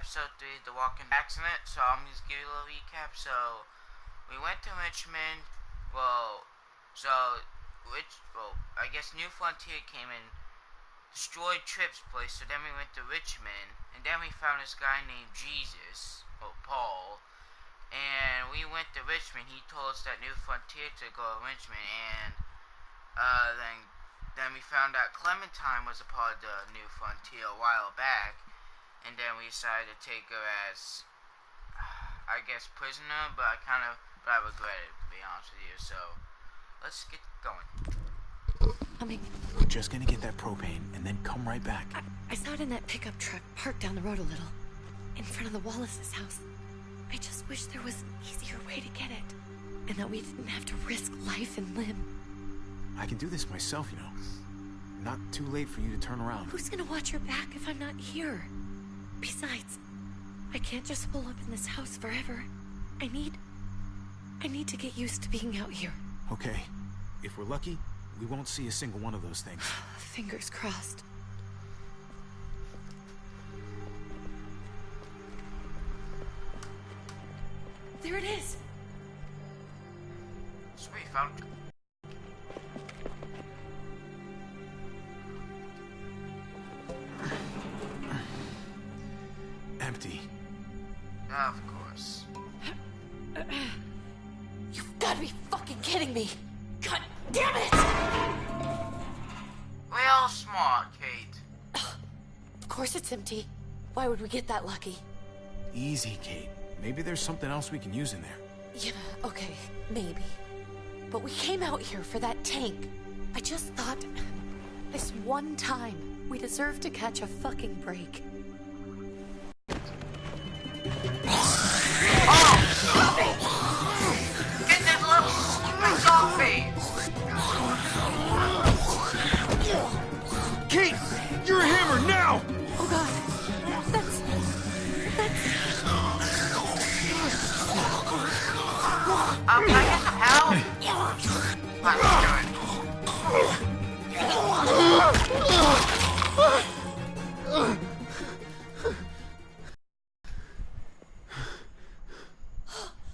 episode 3, the walking accident, so I'm just give you a little recap. So, we went to Richmond, I guess New Frontier came and destroyed Tripp's place, so then we went to Richmond, and then we found this guy named Jesus, Paul, and we went to Richmond. He told us that New Frontier to go to Richmond, and, then we found out Clementine was a part of the New Frontier a while back, and then we decided to take her as, I guess, prisoner, but I regret it, to be honest with you, so let's get going. Coming. We're just gonna get that propane and then come right back. I saw it in that pickup truck parked down the road a little, in front of the Wallace's house. I just wish there was an easier way to get it, and that we didn't have to risk life and limb. I can do this myself, you know. Not too late for you to turn around. Who's gonna watch your back if I'm not here? Besides, I can't just pull up in this house forever. I need to get used to being out here. Okay. If we're lucky, we won't see a single one of those things. Fingers crossed. There it is! Sweet, found it. Empty. Of course. You've gotta be fucking kidding me! God damn it! Real smart, Kate. Of course it's empty. Why would we get that lucky? Easy, Kate. Maybe there's something else we can use in there. Yeah, okay, maybe. But we came out here for that tank. I just thought, this one time, we deserve to catch a fucking break. Get this little stupid zombie! Kate! You're a hammer now! Oh god, that's... Can I get some help? Let's do it.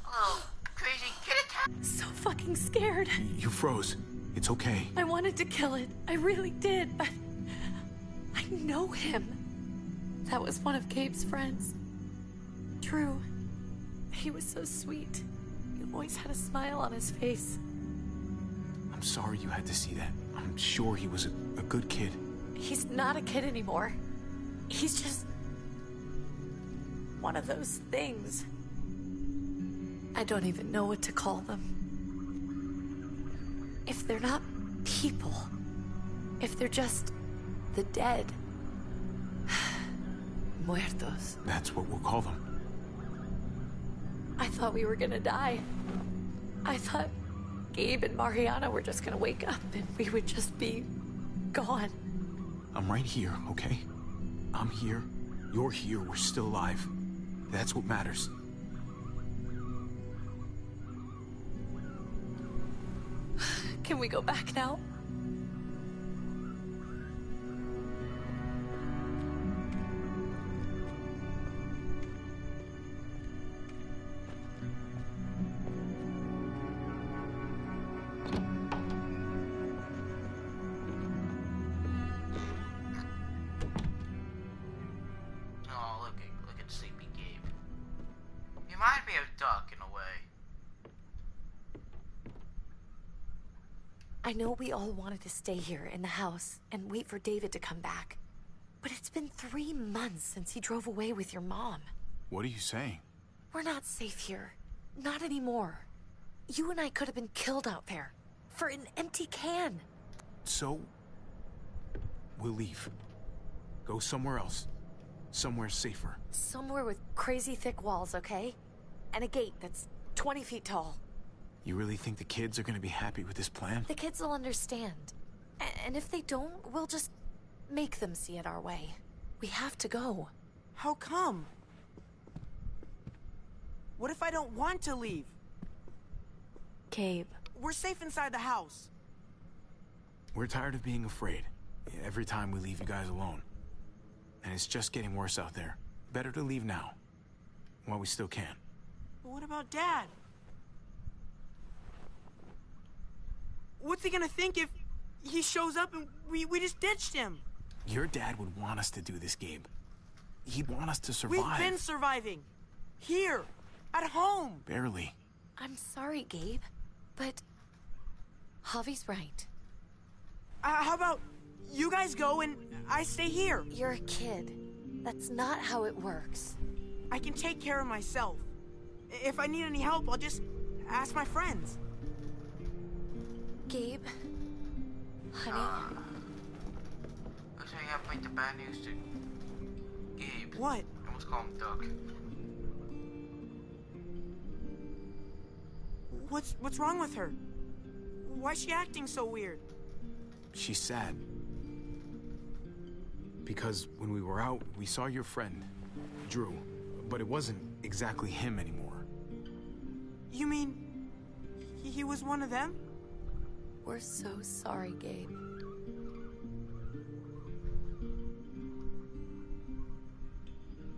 Oh, crazy kid attack. so fucking scared. You froze. It's okay. I wanted to kill it. I really did, but... I know him. That was one of Gabe's friends. Drew. He was so sweet. He always had a smile on his face. I'm sorry you had to see that. I'm sure he was a good kid. He's not a kid anymore. He's just... one of those things. I don't even know what to call them. If they're not people, if they're just the dead, muertos. That's what we'll call them. I thought we were gonna die. I thought Gabe and Mariana were just gonna wake up and we would just be gone. I'm right here, okay? I'm here. You're here. We're still alive. That's what matters. Can we go back now? Oh, look at sleepy Gabe. He might be a duck in a way. I know we all wanted to stay here in the house and wait for David to come back. But it's been 3 months since he drove away with your mom. What are you saying? We're not safe here. Not anymore. You and I could have been killed out there. For an empty can. So, we'll leave. Go somewhere else. Somewhere safer. Somewhere with crazy thick walls, okay? And a gate that's 20 feet tall. You really think the kids are gonna be happy with this plan? The kids will understand. And if they don't, we'll just make them see it our way. We have to go. How come? What if I don't want to leave? Gabe. We're safe inside the house. We're tired of being afraid. Every time we leave you guys alone. And it's just getting worse out there. better to leave now, while we still can. But what about Dad? What's he gonna think if he shows up and we just ditched him? Your dad would want us to do this, Gabe. He'd want us to survive. We've been surviving. Here. At home. Barely. I'm sorry, Gabe, but Javi's right. How about you guys go and I stay here? You're a kid. That's not how it works. I can take care of myself. If I need any help, I'll just ask my friends. Gabe, honey. Looks like you have to break the bad news to Gabe. What? I almost call him Doug. What's wrong with her? Why's she acting so weird? She's sad. Because when we were out, we saw your friend, Drew, but it wasn't exactly him anymore. You mean he was one of them? We're so sorry, Gabe.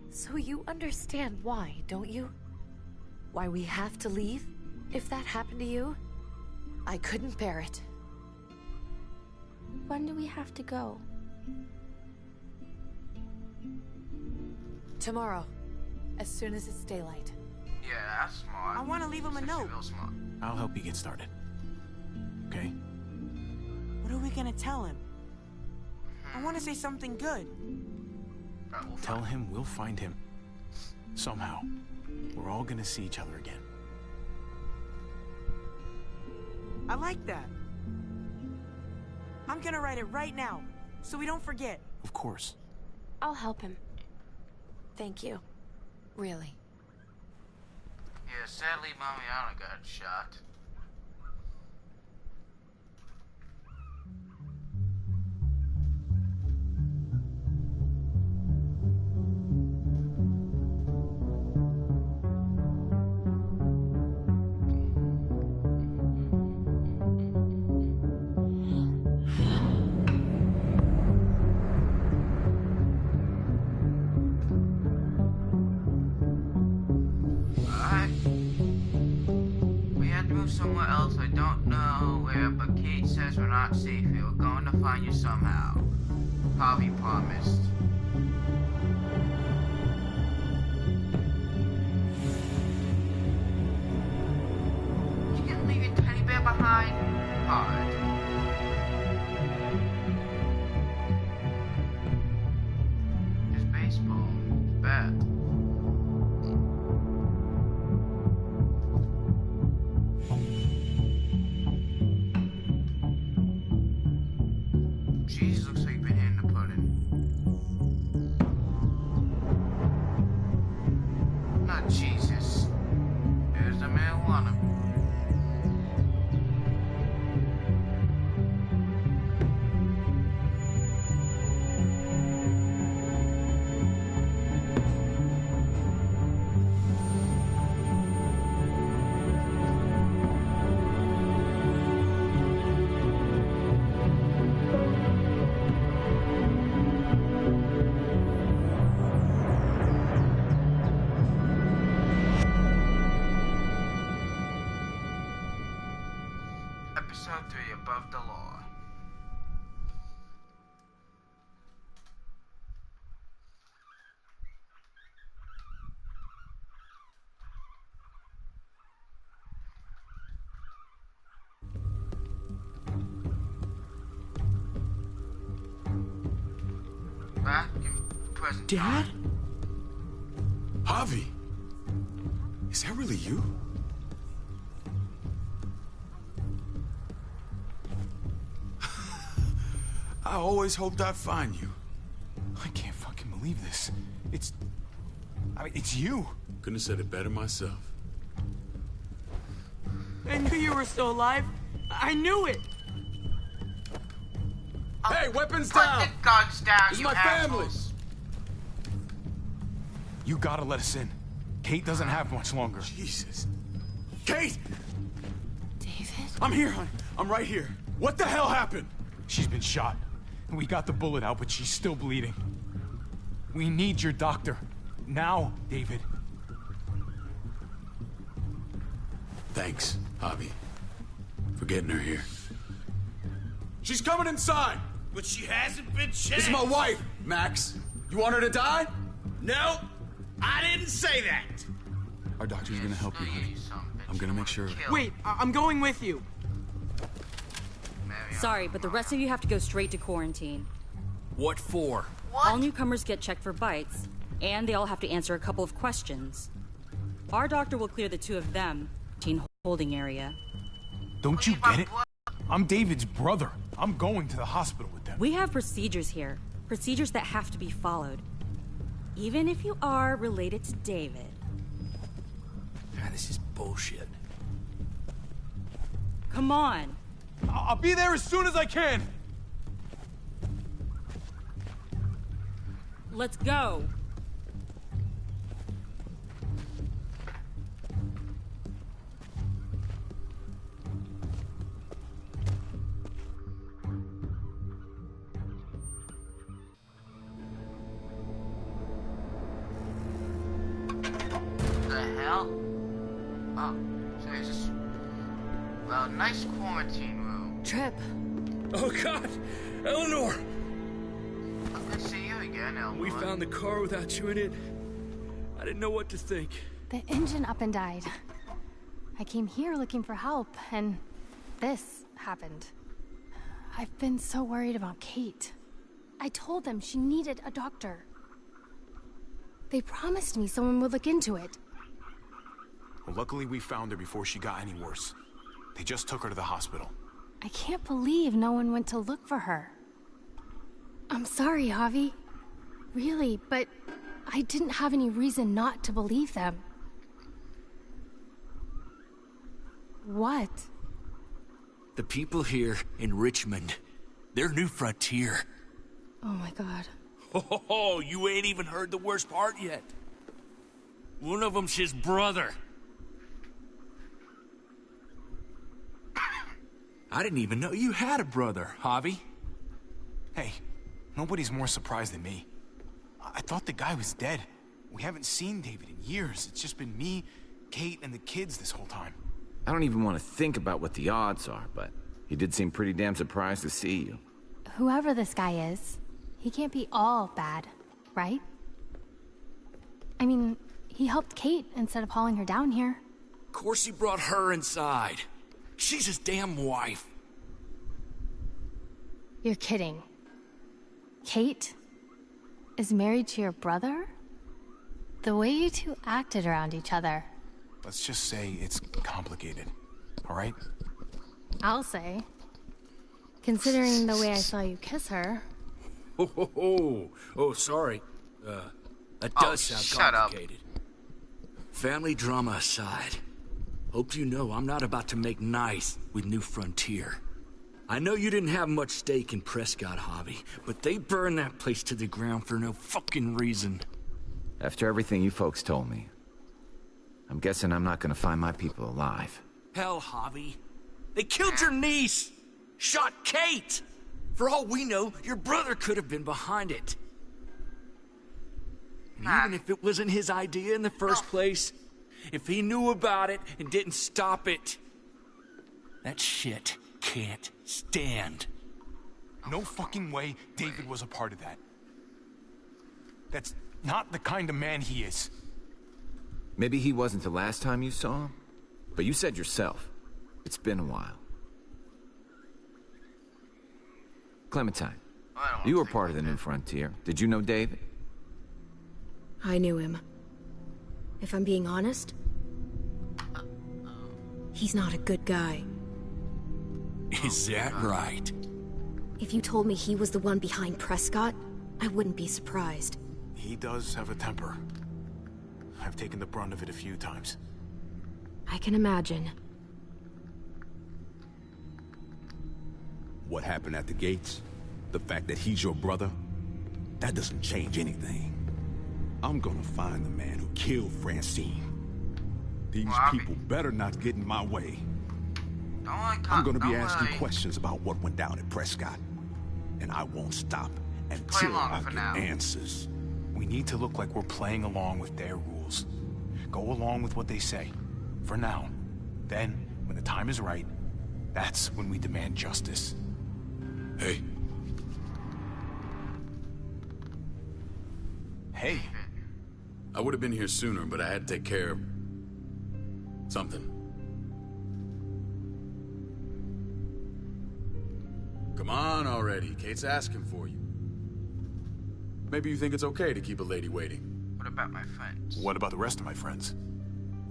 So you understand why, don't you? Why we have to leave? If that happened to you, I couldn't bear it. When do we have to go? Tomorrow, as soon as it's daylight. Yeah, that's smart. I want to leave him a note. Real smart. I'll help you get started. Okay? What are we gonna tell him? I want to say something good. We'll Tell him we'll find him. Somehow. We're all gonna see each other again. I like that. I'm gonna write it right now, so we don't forget. Of course. I'll help him. Thank you. Really. Yeah, sadly, Mamiana got shot. Somewhere else, I don't know where, but Kate says we're not safe here. We're going to find you somehow. Javi promised. You gonna leave your teddy bear behind? Hard. His baseball. His bat. Jesus looks like you've been hitting the pudding. Not Jesus. Here's the marijuana. Episode 3, Above the Law. Back in present Dad? Javi! Is that really you? I always hoped I'd find you. I can't fucking believe this. It's you. Couldn't have said it better myself. I knew you were still alive. I knew it. Hey, weapons Put down! the guns down, This is you my family. assholes. You gotta let us in. Kate doesn't have much longer. Jesus. Kate! David? I'm here, honey. I'm right here. What the hell happened? She's been shot. We got the bullet out, but she's still bleeding. We need your doctor. now, David. Thanks, Javi, for getting her here. She's coming inside! But she hasn't been checked. This is my wife, Max. You want her to die? No, I didn't say that. Our doctor's gonna help you, honey. I'm gonna make sure. Wait, I'm going with you. Sorry, but the rest of you have to go straight to quarantine. What for? All newcomers get checked for bites, and they all have to answer a couple of questions. Our doctor will clear the two of them, teen holding area. Don't you get it? I'm David's brother. I'm going to the hospital with them. We have procedures here, procedures that have to be followed. Even if you are related to David. God, this is bullshit. Come on. I'll be there as soon as I can. Let's go. The hell? Oh, so there's this, well, nice quarantine room. Trip. Oh, God! Eleanor! I'm good to see you again, Elmore. We found the car without you in it. I didn't know what to think. The engine up and died. I came here looking for help, and this happened. I've been so worried about Kate. I told them she needed a doctor. They promised me someone would look into it. Well, luckily we found her before she got any worse. They just took her to the hospital. I can't believe no one went to look for her. I'm sorry, Javi. Really, but I didn't have any reason not to believe them. What? The people here in Richmond, they're New Frontier. Oh my God. Oh, you ain't even heard the worst part yet. One of them's his brother. I didn't even know you had a brother, Javi. Hey, nobody's more surprised than me. I thought the guy was dead. We haven't seen David in years. It's just been me, Kate, and the kids this whole time. I don't even want to think about what the odds are, but he did seem pretty damn surprised to see you. Whoever this guy is, he can't be all bad, right? I mean, he helped Kate instead of hauling her down here. Of course he brought her inside. She's his damn wife. You're kidding. Kate is married to your brother? The way you two acted around each other. Let's just say it's complicated, all right? I'll say. Considering the way I saw you kiss her. Oh, sorry. That does sound shut up. complicated. Family drama aside, hope you know I'm not about to make nice with New Frontier. I know you didn't have much stake in Prescott, Javi, but they burned that place to the ground for no fucking reason. After everything you folks told me, I'm guessing I'm not gonna find my people alive. Hell, Javi. They killed your niece! Shot Kate! For all we know, your brother could have been behind it. And even if it wasn't his idea in the first place, if he knew about it and didn't stop it, that shit can't stand. No fucking way David was a part of that. That's not the kind of man he is. Maybe he wasn't the last time you saw him, but you said yourself, it's been a while. Clementine, you were part of the New Frontier. Did you know David? I knew him. If I'm being honest, he's not a good guy. Is that right? If you told me he was the one behind Prescott, I wouldn't be surprised. He does have a temper. I've taken the brunt of it a few times. I can imagine. What happened at the gates? The fact that he's your brother? That doesn't change anything. I'm gonna find the man who killed Francine. These people better not get in my way. I'm gonna be asking questions about what went down at Prescott. And I won't stop until I get answers. We need to look like we're playing along with their rules. Go along with what they say. For now. Then, when the time is right, that's when we demand justice. Hey. Hey. I would have been here sooner, but I had to take care of... something. Come on already. Kate's asking for you. Maybe you think it's okay to keep a lady waiting. What about my friends? What about the rest of my friends?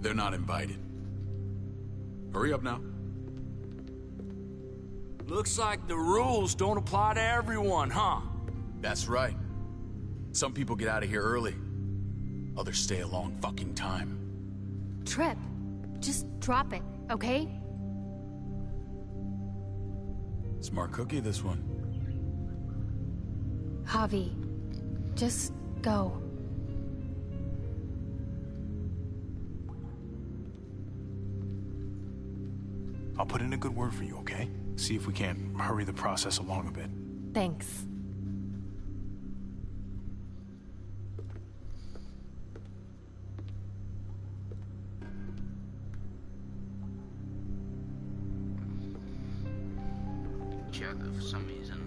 They're not invited. Hurry up now. Looks like the rules don't apply to everyone, huh? That's right. Some people get out of here early. Others stay a long fucking time. Trip, just drop it, okay? Smart cookie, this one. Javi, just go. I'll put in a good word for you, okay? See if we can't hurry the process along a bit. Thanks. Jugger for some reason.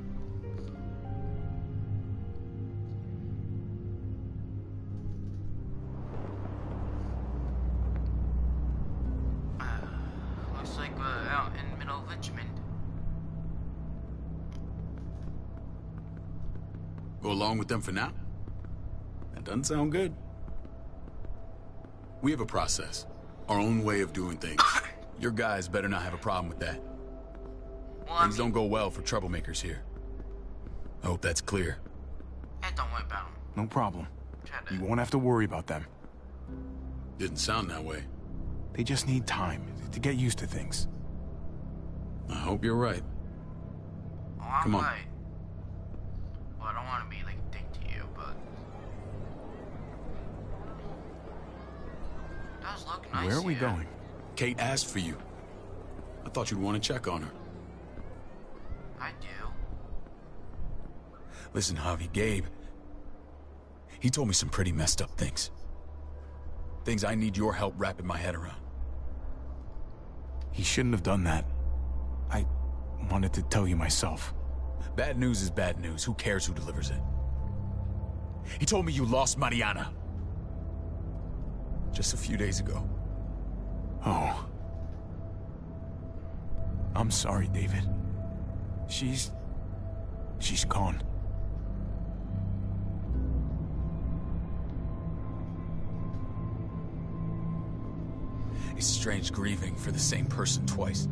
Looks like we're out in middle of Richmond. Go along with them for now? That doesn't sound good. We have a process. Our own way of doing things. Your guys better not have a problem with that. Well, Things don't go well for troublemakers here. I hope that's clear. Don't worry about them. No problem. You won't have to worry about them. Didn't sound that way. They just need time to get used to things. I hope you're right. Oh, I'm Come on. right. Well, I don't want to be like a dick to you, but... It does look nice Where are we here. going? Kate asked for you. I thought you'd want to check on her. I do. Listen, Javi, Gabe... He told me some pretty messed up things. Things I need your help wrapping my head around. He shouldn't have done that. I wanted to tell you myself. Bad news is bad news. Who cares who delivers it? He told me you lost Mariana. Just a few days ago. Oh. I'm sorry, David. She's gone. It's strange grieving for the same person twice.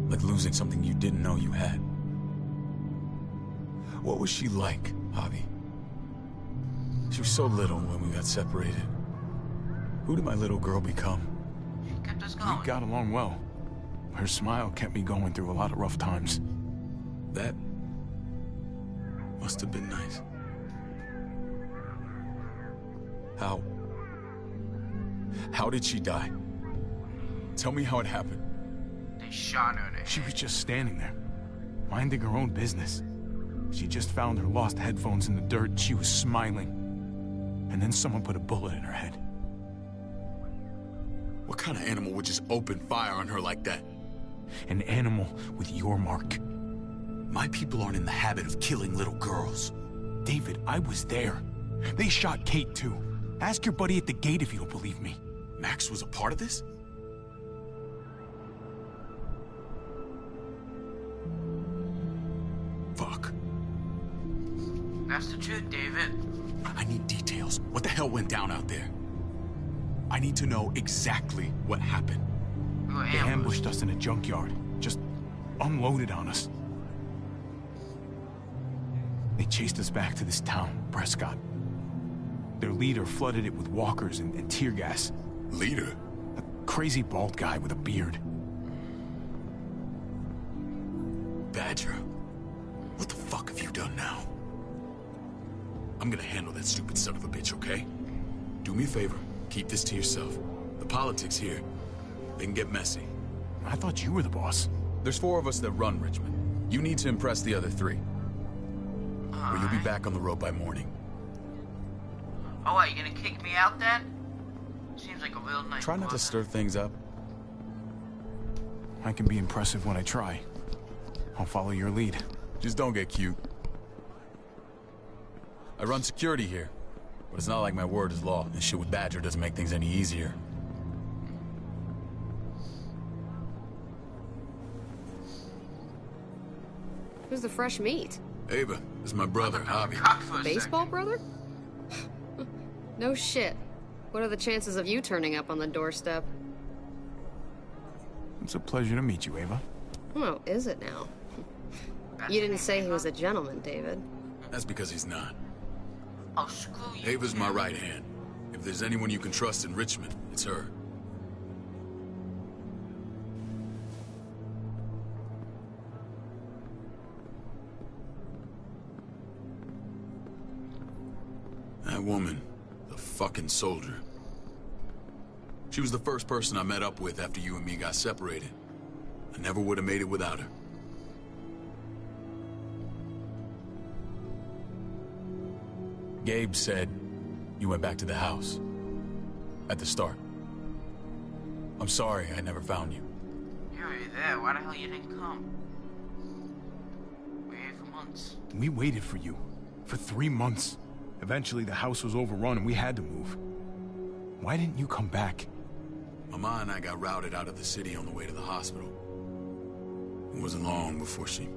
Like losing something you didn't know you had. What was she like, Javi? She was so little when we got separated. Who did my little girl become? She kept us going. We got along well. Her smile kept me going through a lot of rough times. That must have been nice. How did she die? Tell me how it happened. They shot her in the head. She was just standing there, minding her own business. She just found her lost headphones in the dirt and she was smiling. And then someone put a bullet in her head. What kind of animal would just open fire on her like that? An animal with your mark. My people aren't in the habit of killing little girls. David, I was there. They shot Kate too. Ask your buddy at the gate if you don't believe me. Max was a part of this? Fuck. That's the truth, David. I need details. What the hell went down out there? I need to know exactly what happened. We were They ambushed us in a junkyard. Just unloaded on us. They chased us back to this town, Prescott. Their leader flooded it with walkers and tear gas. Leader? A crazy bald guy with a beard. Badger, what the fuck have you done now? I'm gonna handle that stupid son of a bitch, okay? Do me a favor, keep this to yourself. The politics here, they can get messy. I thought you were the boss. There's 4 of us that run Richmond. You need to impress the other 3. Or you'll be back on the road by morning. Oh, what, you gonna kick me out then? Seems like a real nice Try not to stir things up. I can be impressive when I try. I'll follow your lead. Just don't get cute. I run security here, but it's not like my word is law, and shit with Badger doesn't make things any easier. Who's the fresh meat? Ava, this is my brother, Javi. Baseball brother? No shit. What are the chances of you turning up on the doorstep? It's a pleasure to meet you, Ava. Oh, is it now? You didn't say he was a gentleman, David. That's because he's not. Oh, screw you. Ava's my right hand. If there's anyone you can trust in Richmond, it's her. That woman, the fucking soldier. She was the first person I met up with after you and me got separated. I never would have made it without her. Gabe said you went back to the house. At the start. I'm sorry I never found you. You're already there. Why the hell you didn't come? We were here for months. We waited for you. For 3 months. Eventually the house was overrun and we had to move. Why didn't you come back? Mama and I got routed out of the city on the way to the hospital. It wasn't long before she...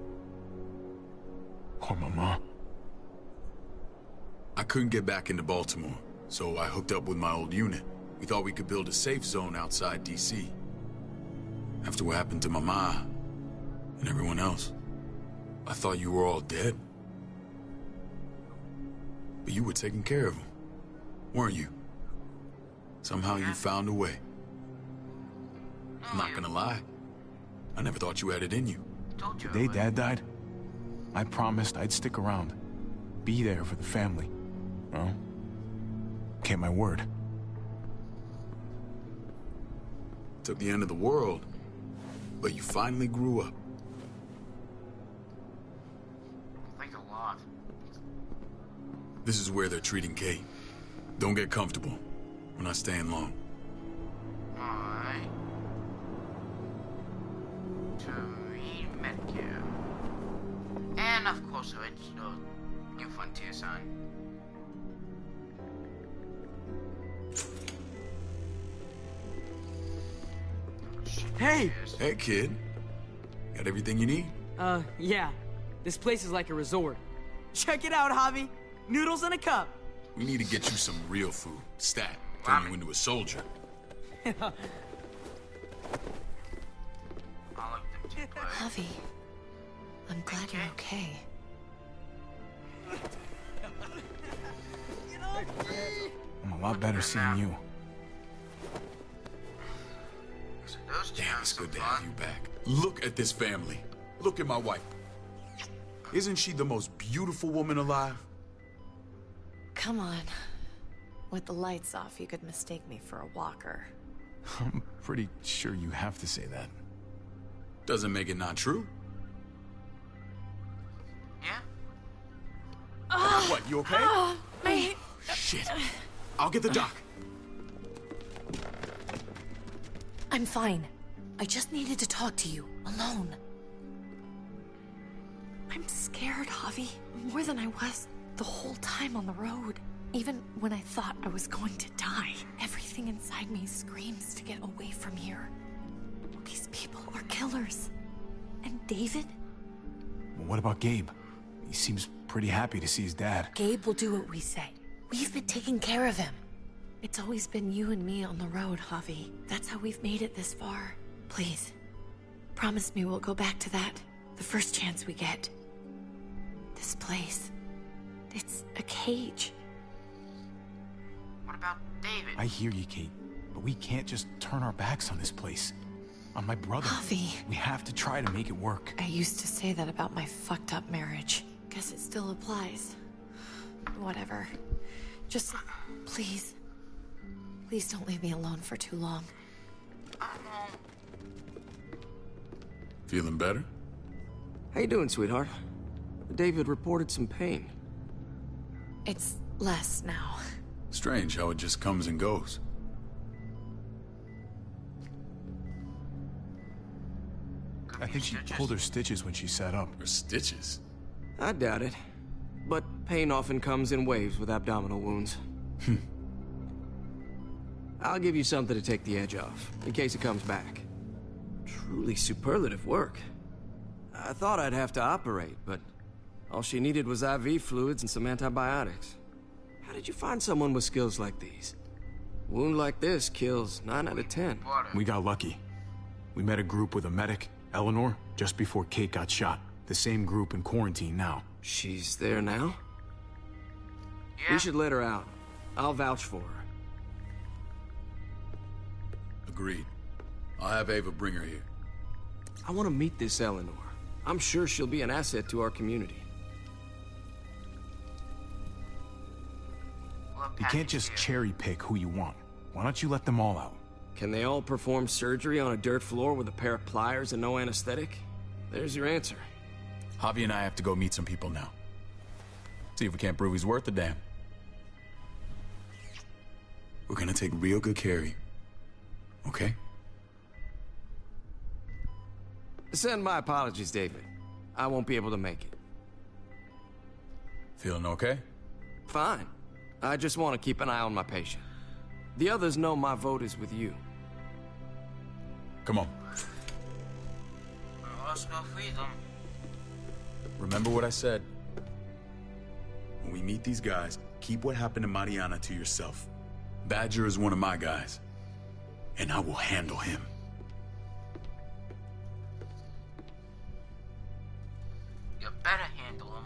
Poor Mama. I couldn't get back into Baltimore, so I hooked up with my old unit. We thought we could build a safe zone outside D.C. After what happened to Mama and everyone else, I thought you were all dead. But you were taking care of them, weren't you? Somehow you found a way. I'm not gonna lie. I never thought you had it in you. The day Dad died, I promised I'd stick around. Be there for the family. Well, kept my word. Took the end of the world, but you finally grew up. Like a lot. This is where they're treating Kate. Don't get comfortable. We're not staying long. Alright. To read Medicare. And of course, a New Frontier sign. Hey! Hey, kid. Got everything you need? Yeah. This place is like a resort. Check it out, Javi. Noodles in a cup. We need to get you some real food. Stat. Turn you into a soldier. Javi, I'm glad you're okay. I'm a lot better seeing you. Damn, it's good to have you back. Look at this family. Look at my wife. Isn't she the most beautiful woman alive? Come on. With the lights off, you could mistake me for a walker. I'm pretty sure you have to say that. Doesn't make it not true. Yeah? What, you okay? Shit. I'll get the doc. I'm fine. I just needed to talk to you, alone. I'm scared, Javi. More than I was the whole time on the road. Even when I thought I was going to die, everything inside me screams to get away from here. These people are killers. And David? Well, what about Gabe? He seems pretty happy to see his dad. Gabe will do what we say. We've been taking care of him. It's always been you and me on the road, Javi. That's how we've made it this far. Please, promise me we'll go back to that the first chance we get. This place, it's a cage. What about David? I hear you, Kate, but we can't just turn our backs on this place. On my brother. Javi. We have to try to make it work. I used to say that about my fucked up marriage. Guess it still applies. Whatever. Just, please. Please don't leave me alone for too long. Feeling better? How you doing, sweetheart? David reported some pain. It's less now. Strange how it just comes and goes. I think she pulled her stitches when she sat up. Her stitches? I doubt it. But pain often comes in waves with abdominal wounds. I'll give you something to take the edge off, in case it comes back. Truly superlative work. I thought I'd have to operate, but all she needed was IV fluids and some antibiotics. How did you find someone with skills like these? A wound like this kills 9 out of 10. We got lucky. We met a group with a medic, Eleanor, just before Kate got shot. The same group in quarantine now. She's there now? Yeah. We should let her out. I'll vouch for her. Agreed. I'll have Ava bring her here. I want to meet this Eleanor. I'm sure she'll be an asset to our community. You can't just cherry pick who you want. Why don't you let them all out? Can they all perform surgery on a dirt floor with a pair of pliers and no anesthetic? There's your answer. Javi and I have to go meet some people now. See if we can't prove he's worth a damn. We're gonna take real good care of you. Okay? Send my apologies, David. I won't be able to make it. Feeling okay? Fine. I just want to keep an eye on my patient. The others know my vote is with you. Come on. Let's go free them. Remember what I said. When we meet these guys, keep what happened to Mariana to yourself. Badger is one of my guys, and I will handle him. You better handle him.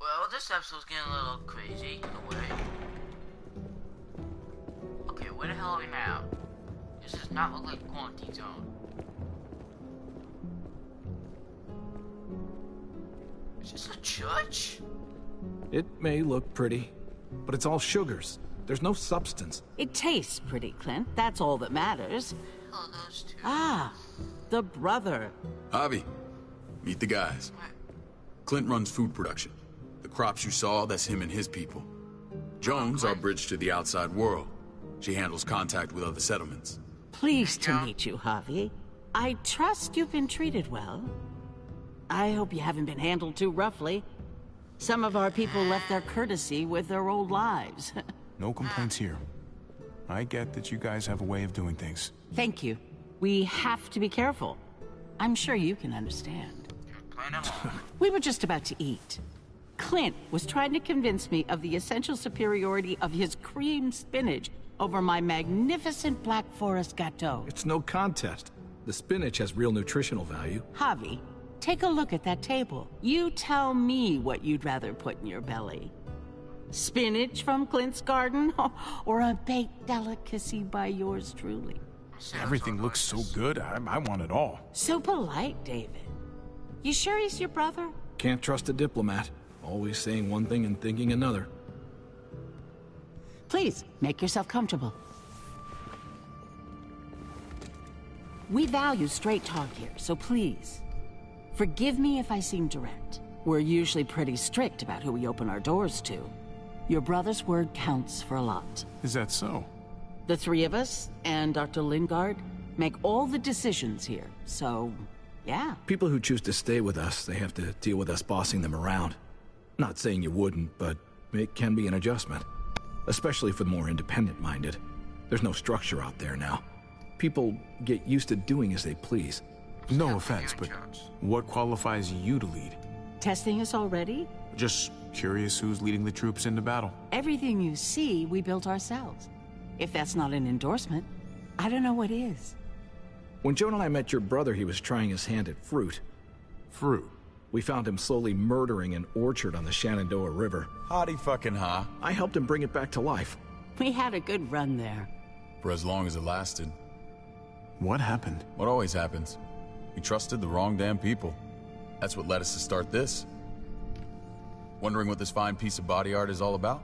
Well, this episode's getting a little crazy in a way. Okay, where the hell are we now? This does not look like a quarantine zone. Is this a church? It may look pretty, but it's all sugars. There's no substance. It tastes pretty, Clint. That's all that matters. Oh, those two. Ah, the brother. Javi, meet the guys. Clint runs food production. The crops you saw, that's him and his people. Jones, our bridge to the outside world. She handles contact with other settlements. Pleased to meet you, Javi. I trust you've been treated well. I hope you haven't been handled too roughly. Some of our people left their courtesy with their old lives. No complaints here. I get that you guys have a way of doing things. Thank you. We have to be careful. I'm sure you can understand. We were just about to eat. Clint was trying to convince me of the essential superiority of his cream spinach over my magnificent Black Forest gâteau. It's no contest. The spinach has real nutritional value. Javi, take a look at that table. You tell me what you'd rather put in your belly. Spinach from Clint's garden, or a baked delicacy by yours truly? Everything looks so good, I want it all. So polite, David. You sure he's your brother? Can't trust a diplomat. Always saying one thing and thinking another. Please, make yourself comfortable. We value straight talk here, so please, forgive me if I seem direct. We're usually pretty strict about who we open our doors to. Your brother's word counts for a lot. Is that so? The three of us, and Dr. Lingard, make all the decisions here, so, yeah. People who choose to stay with us, they have to deal with us bossing them around. Not saying you wouldn't, but it can be an adjustment. Especially for the more independent-minded. There's no structure out there now. People get used to doing as they please. No offense, but what qualifies you to lead? Testing us already? Just curious who's leading the troops into battle. Everything you see, we built ourselves. If that's not an endorsement, I don't know what is. When Joan and I met your brother, he was trying his hand at fruit. Fruit? We found him slowly murdering an orchard on the Shenandoah River. Howdy fucking ha. I helped him bring it back to life. We had a good run there. For as long as it lasted. What happened? What always happens. We trusted the wrong damn people. That's what led us to start this. Wondering what this fine piece of body art is all about?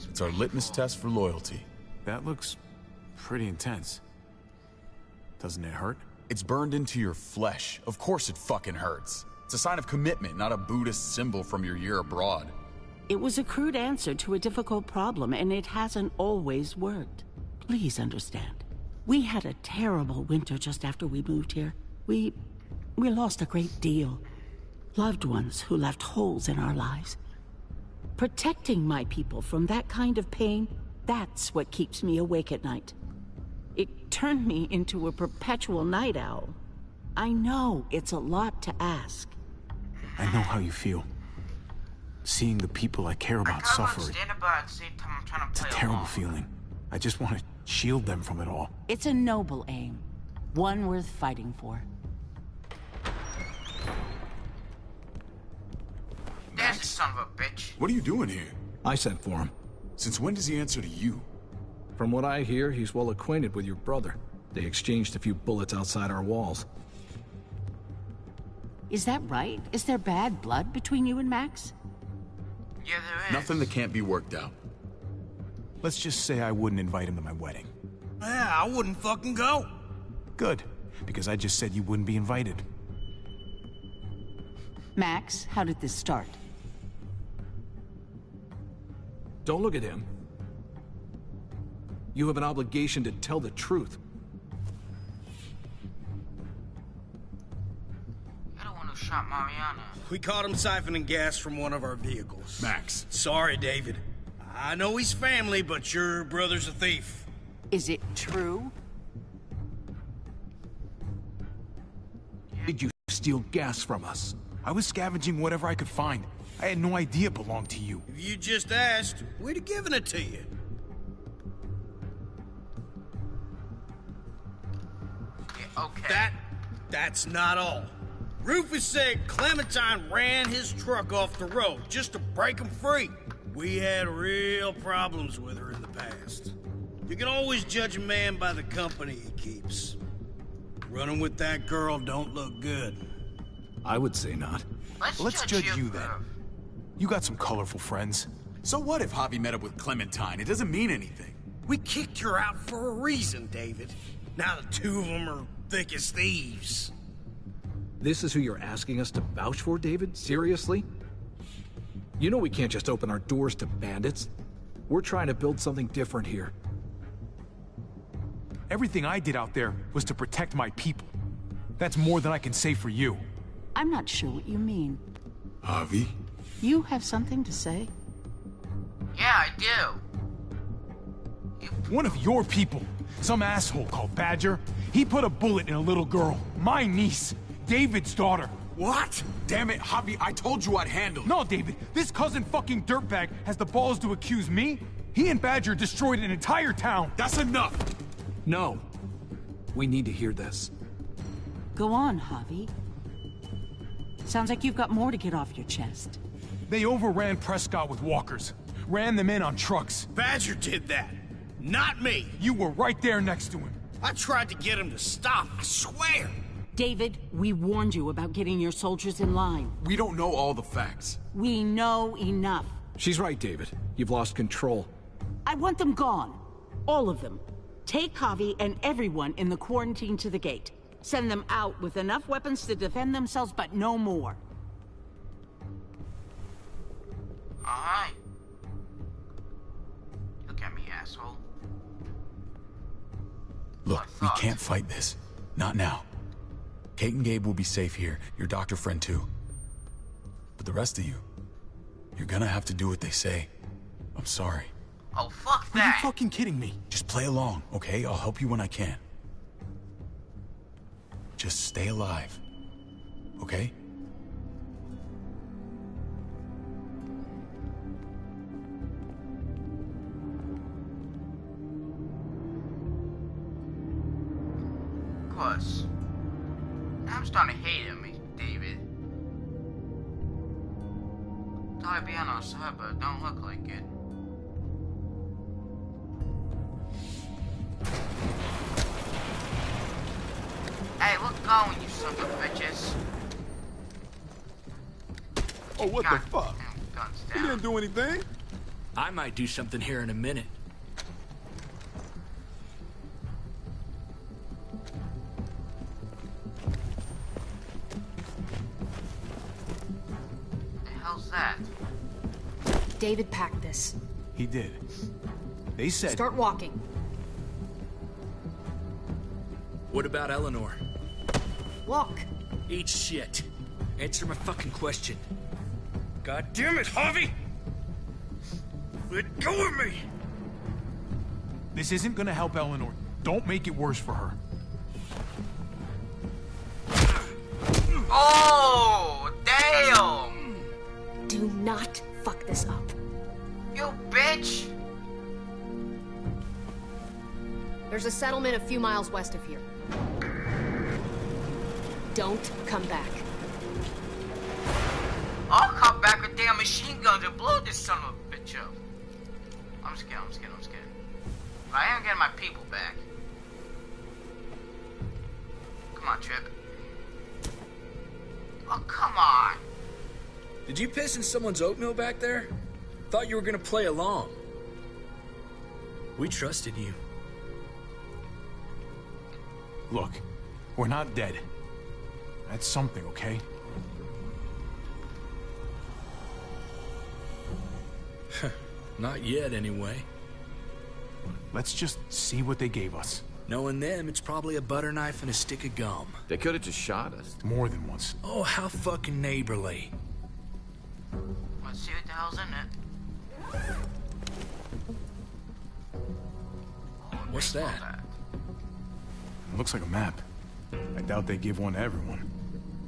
It's our litmus test for loyalty. That looks pretty intense. Doesn't it hurt? It's burned into your flesh. Of course it fucking hurts. It's a sign of commitment, not a Buddhist symbol from your year abroad. It was a crude answer to a difficult problem, and it hasn't always worked. Please understand. We had a terrible winter just after we moved here. We lost a great deal. Loved ones who left holes in our lives. Protecting my people from that kind of pain, that's what keeps me awake at night. It turned me into a perpetual night owl. I know it's a lot to ask. I know how you feel. Seeing the people I care about suffer, it's a terrible feeling. I just want to shield them from it all. It's a noble aim. One worth fighting for. There's a son of a bitch. What are you doing here? I sent for him. Since when does he answer to you? From what I hear, he's well acquainted with your brother. They exchanged a few bullets outside our walls. Is that right? Is there bad blood between you and Max? Yeah, there is. Nothing that can't be worked out. Let's just say I wouldn't invite him to my wedding. Yeah, I wouldn't fucking go. Good, because I just said you wouldn't be invited. Max, how did this start? Don't look at him. You have an obligation to tell the truth. You're the one who shot Mariana. We caught him siphoning gas from one of our vehicles. Max. Sorry, David. I know he's family, but your brother's a thief. Is it true? Did you steal gas from us? I was scavenging whatever I could find. I had no idea it belonged to you. If you just asked, we'd have given it to you. Yeah, okay. That's not all. Rufus said Clementine ran his truck off the road just to break him free. We had real problems with her in the past. You can always judge a man by the company he keeps. Running with that girl don't look good. I would say not. Let's judge you then. You got some colorful friends. So what if Javi met up with Clementine? It doesn't mean anything. We kicked her out for a reason, David. Now the two of them are thick as thieves. This is who you're asking us to vouch for, David? Seriously? You know we can't just open our doors to bandits. We're trying to build something different here. Everything I did out there was to protect my people. That's more than I can say for you. I'm not sure what you mean. Javi? You have something to say? Yeah, I do. One of your people, some asshole called Badger, he put a bullet in a little girl, my niece, David's daughter. What? Damn it, Javi, I told you I'd handle it. No, David, this cousin fucking dirtbag has the balls to accuse me? He and Badger destroyed an entire town. That's enough! No. We need to hear this. Go on, Javi. Sounds like you've got more to get off your chest. They overran Prescott with walkers. Ran them in on trucks. Badger did that. Not me. You were right there next to him. I tried to get him to stop, I swear. David, we warned you about getting your soldiers in line. We don't know all the facts. We know enough. She's right, David. You've lost control. I want them gone. All of them. Take Javi and everyone in the quarantine to the gate. Send them out with enough weapons to defend themselves, but no more. Alright. Look at me, asshole. Look, we can't fight this. Not now. Kate and Gabe will be safe here. Your doctor friend too. But the rest of you, you're gonna have to do what they say. I'm sorry. Oh, fuck that! Are you fucking kidding me? Just play along, okay? I'll help you when I can. Just stay alive, okay? Of course. I'm starting to hate him, David. Thought I'd be on our side, but it don't look like it. Hey, look going, you sons of bitches. Oh, what the fuck? He didn't do anything. I might do something here in a minute. The hell's that? David packed this. He did. They said... Start walking. What about Eleanor? Walk. Eat shit. Answer my fucking question. God damn it, Harvey! Let go of me! This isn't gonna help Eleanor. Don't make it worse for her. Oh, damn! Do not fuck this up. You bitch! There's a settlement a few miles west of here. Don't come back. I'll come back with damn machine guns and blow this son of a bitch up. I'm scared. But I am getting my people back. Come on, Trip. Oh, come on. Did you piss in someone's oatmeal back there? Thought you were gonna play along. We trusted you. Look, we're not dead. That's something, okay? Not yet, anyway. Let's just see what they gave us. Knowing them, it's probably a butter knife and a stick of gum. They could have just shot us. More than once. Oh, how fucking neighborly. Let's see what the hell's in it. What's that? Looks like a map. I doubt they give one to everyone.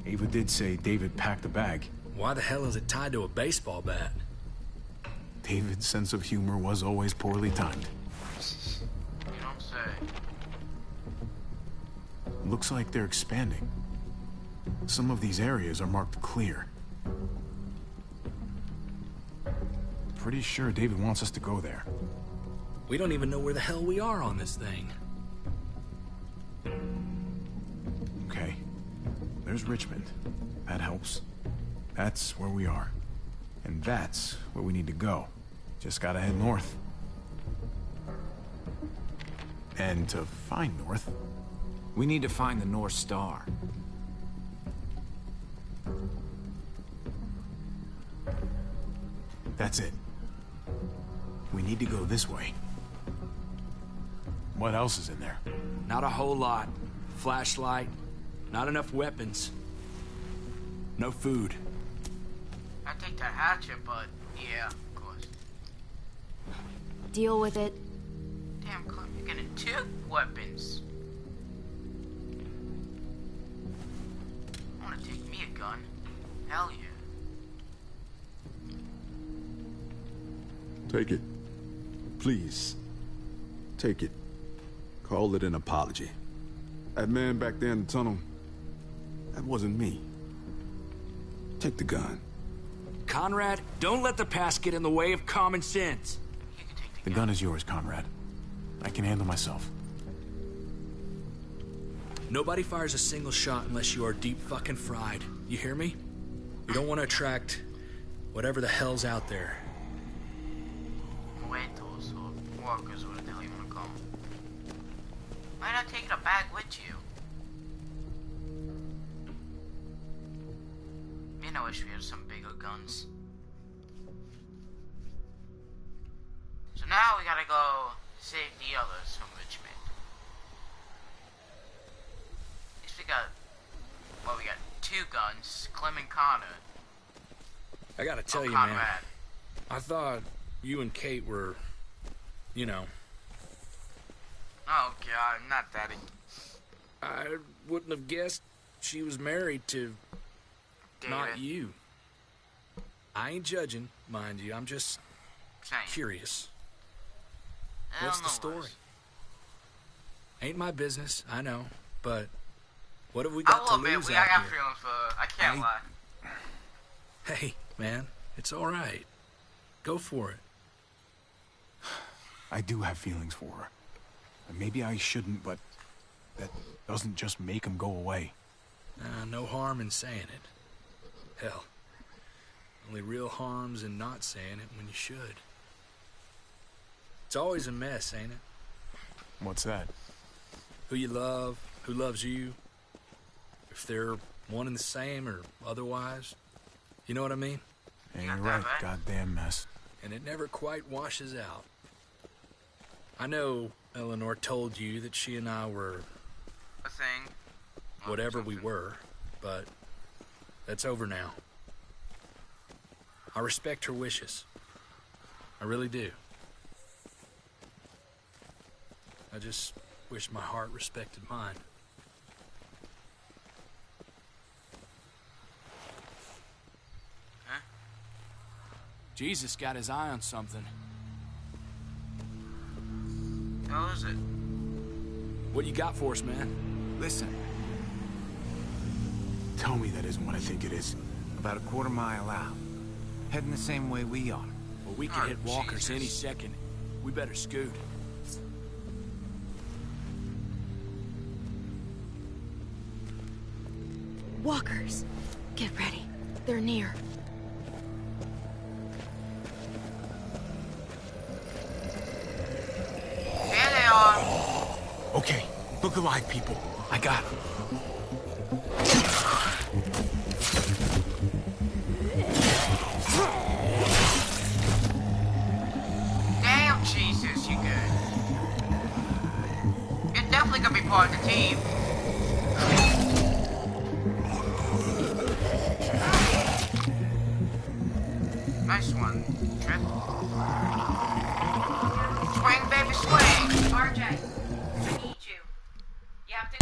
Ava did say David packed a bag. Why the hell is it tied to a baseball bat? David's sense of humor was always poorly timed. You don't say. Looks like they're expanding. Some of these areas are marked clear. Pretty sure David wants us to go there. We don't even know where the hell we are on this thing. Okay. There's Richmond. That helps. That's where we are. And that's where we need to go. Just gotta head north. And to find north... We need to find the North Star. That's it. We need to go this way. What else is in there? Not a whole lot. Flashlight. Not enough weapons. No food. I take the hatchet, but yeah, of course. Deal with it. Damn, Clint, you're getting 2 weapons. Wanna take me a gun? Hell yeah. Take it. Please. Take it. Call it an apology. That man back there in the tunnel, that wasn't me. Take the gun. Conrad, don't let the past get in the way of common sense. The gun is yours, Conrad. I can handle myself. Nobody fires a single shot unless you are deep fucking fried. You hear me? We don't want to attract whatever the hell's out there. Muertos or walkers, whatever the hell you want to call them. Why not taking a bag with you? Man, I wish we had some bigger guns. So now we gotta go save the others from Richmond. At least we got, well, we got 2 guns, Clem and Connor. I gotta tell you, Conrad. man. I thought you and Kate were, you know. Oh god, not that. I wouldn't have guessed she was married to not you. I ain't judging, mind you. I'm just curious. What's the story? Ain't my business, I know, but what have we got to lose I out got here? feelings for her. I can't lie. Hey, man, it's all right. Go for it. I do have feelings for her. And maybe I shouldn't, but that doesn't just make them go away. No harm in saying it. Hell, only real harm's in not saying it when you should. It's always a mess, ain't it? What's that? Who you love, who loves you, if they're one and the same or otherwise. You know what I mean? Yeah, you're right. Goddamn mess. And it never quite washes out. I know Eleanor told you that she and I were... a thing. Whatever we were, but that's over now. I respect her wishes. I really do. I just wish my heart respected mine. Huh? Jesus got his eye on something. How is it? What you got for us, man? Listen. Tell me that isn't what I think it is. About a quarter-mile out. Heading the same way we are. Well, we can hit walkers any second. We better scoot. Walkers. Get ready. They're near. There they are. Okay, look alive, people. I got him. Damn, Jesus, you good. You're definitely gonna be part of the team. Nice one, Trip. Swing, baby, swing. RJ, I need you. You have to...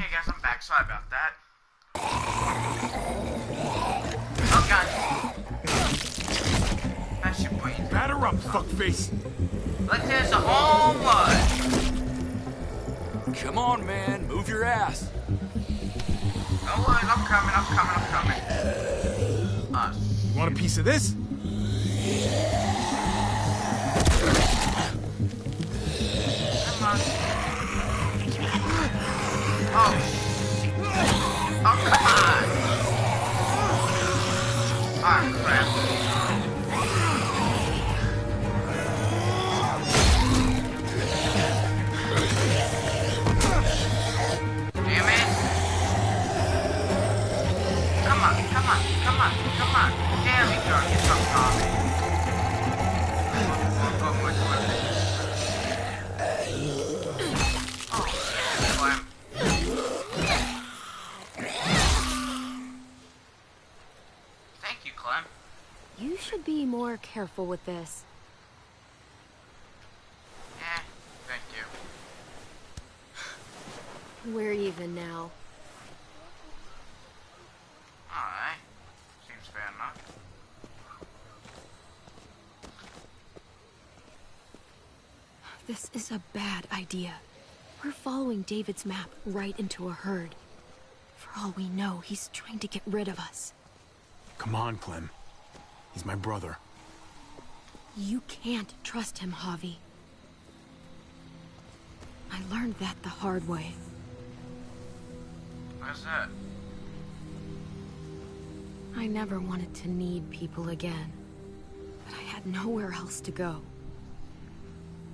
Okay, guys, I'm back. Sorry about that. Oh, God. That should breathe. Batter up, fuckface. Look, there's a home run. Come on, man. Move your ass. No worries, I'm coming. You want a piece of this? Come on. Oh, come on. Oh, crap. Damn it. Come on. There we go. Get some coffee. Thank you, Clem. You should be more careful with this. Thank you. We're even now. Alright. Seems fair enough. This is a bad idea. We're following David's map right into a herd. For all we know, he's trying to get rid of us. Come on, Clem. He's my brother. You can't trust him, Javi. I learned that the hard way. What's that? I never wanted to need people again. But I had nowhere else to go.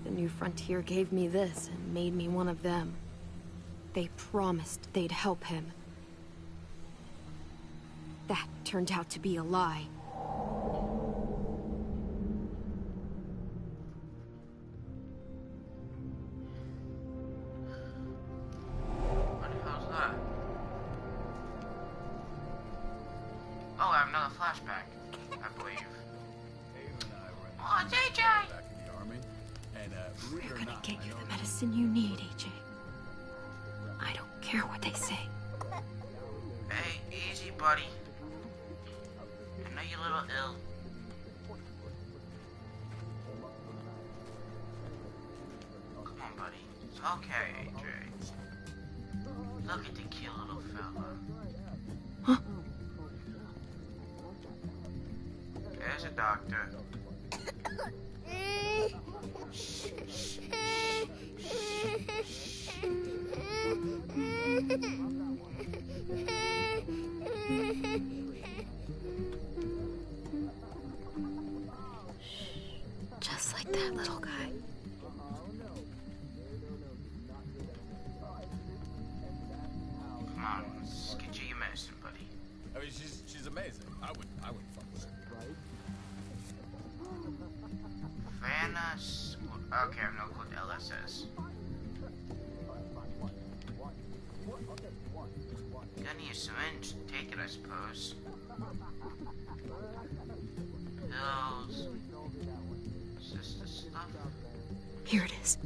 The New Frontier gave me this and made me one of them. They promised they'd help him. That turned out to be a lie. What the hell's that? Oh, I have another flashback, I believe. Oh, it's AJ! We're gonna get you the medicine you need, AJ. I don't care what they say. Hey, easy, buddy. I know you're a little ill. Come on, buddy. It's okay, AJ. Look at the cute little fella. Huh? There's a doctor. Just like that little guy. Come on, let's get you your medicine, buddy. I mean, she's amazing. I wouldn't fuck with her. Fairness. Okay, I have no clue what the LS is. Gonna need a syringe. Take it, I suppose. Pills. Is this the stuff? Here it is.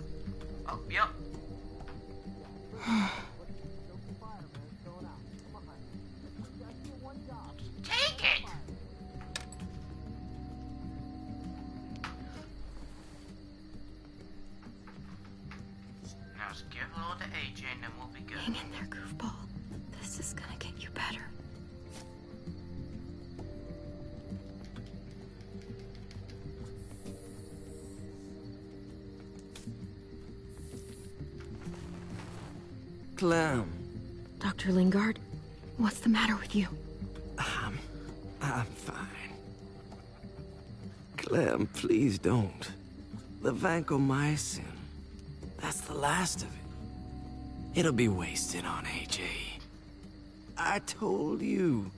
Oh, yep. Take it! Now just give a little to AJ and then we'll be good. Hang in there, goofball. This is gonna get you better. Clem. Dr. Lingard, what's the matter with you? I'm fine. Clem, please don't. The vancomycin. That's the last of it. It'll be wasted on AJ. I told you.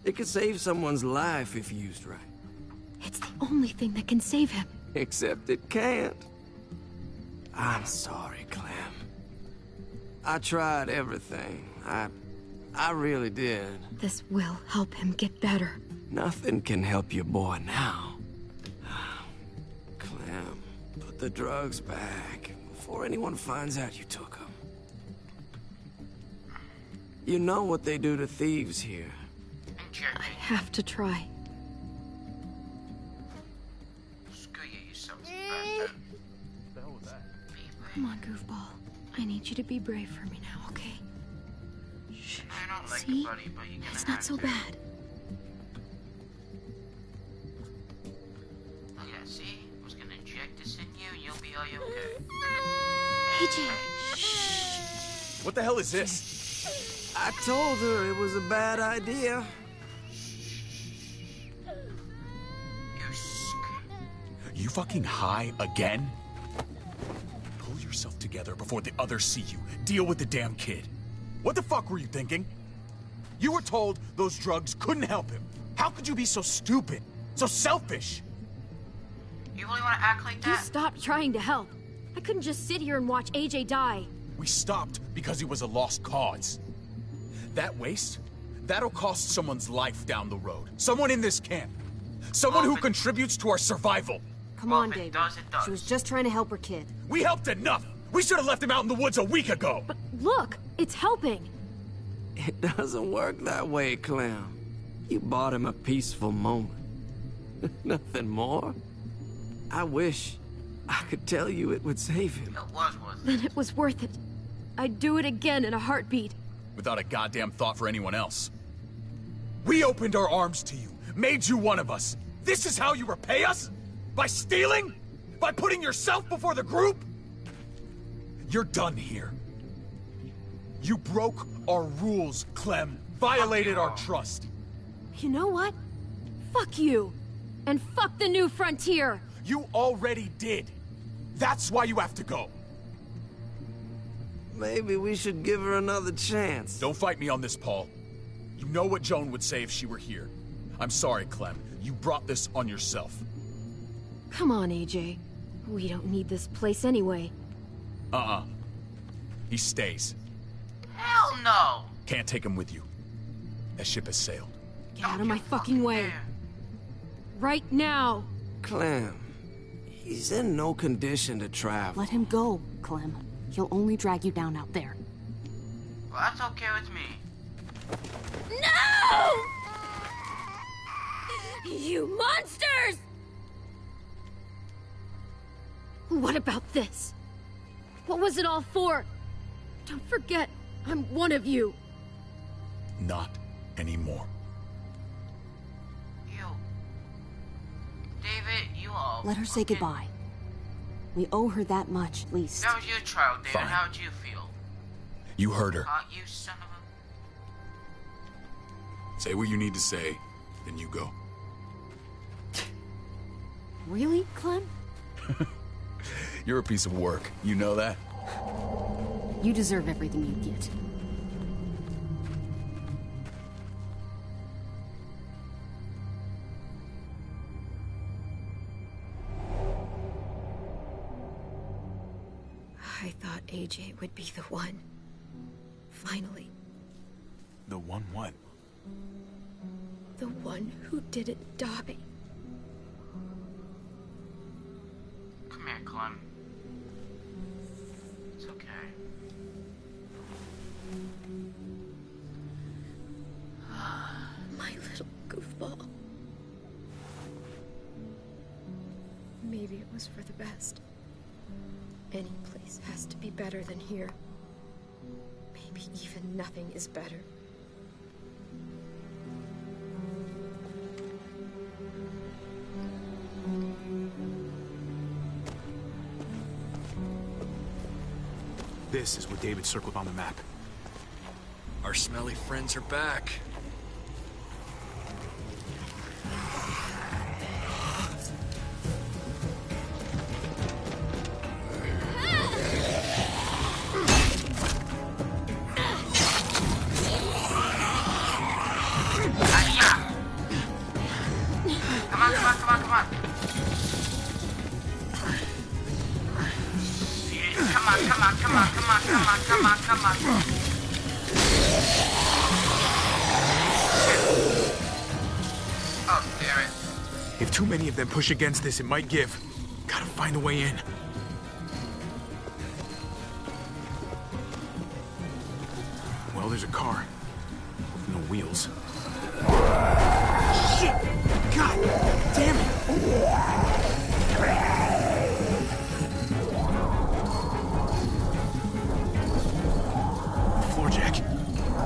It could save someone's life if used right. It's the only thing that can save him. Except it can't. I'm sorry, Clem. I tried everything. I really did. This will help him get better. Nothing can help your boy now. Clem, put the drugs back before anyone finds out you took them. You know what they do to thieves here. I have to try. Screw you, you son of a bastard. Come on, goofball. I need you to be brave for me now, okay? Shh. I don't like See? it, buddy, but you're gonna It's not have so to. bad. Oh yeah, see? I was gonna inject this in you and you'll be all okay. AJ. What the hell is this? I told her it was a bad idea. You fucking high again? Pull yourself together before the others see you. Deal with the damn kid. What the fuck were you thinking? You were told those drugs couldn't help him. How could you be so stupid? So selfish? You really wanna act like You that? stopped trying to help. I couldn't just sit here and watch AJ die. We stopped because he was a lost cause. That waste, that'll cost someone's life down the road. Someone in this camp. Someone who contributes to our survival. Come on, David. She was just trying to help her kid. We helped enough! We should have left him out in the woods a week ago! But look, it's helping. It doesn't work that way, Clem. You bought him a peaceful moment. Nothing more. I wish I could tell you it would save him. It was worth it. Then it was worth it. I'd do it again in a heartbeat. Without a goddamn thought for anyone else. We opened our arms to you, made you one of us. This is how you repay us? By stealing? By putting yourself before the group? You're done here. You broke our rules, Clem. Violated our trust. You know what? Fuck you. And fuck the New Frontier. You already did. That's why you have to go. Maybe we should give her another chance. Don't fight me on this, Paul. You know what Joan would say if she were here. I'm sorry, Clem. You brought this on yourself. Come on, AJ. We don't need this place anyway. He stays. Hell no! Can't take him with you. That ship has sailed. Get out of my fucking way. Right now. Clem, he's in no condition to travel. Let him go, Clem. He'll only drag you down out there. Well, that's okay with me. No! You monsters! What about this? What was it all for? Don't forget, I'm one of you. Not anymore. You. David, you all. Let her say goodbye. We owe her that much, at least. That was your trial, David. Fine. How'd you feel? You heard her. You son of a... Say what you need to say, then you go. Really, Clem? You're a piece of work. You know that? You deserve everything you get. I thought AJ would be the one. Finally. The one what? The one who didn't die. Come here, Clem. It's okay. My little goofball. Maybe it was for the best. Any place has to be better than here. Maybe even nothing is better. This is what David circled on the map. Our smelly friends are back. Come on. Oh, damn it. If too many of them push against this, it might give. Gotta find a way in. Well, there's a car. wheels. Shit! God damn it! Floor jack.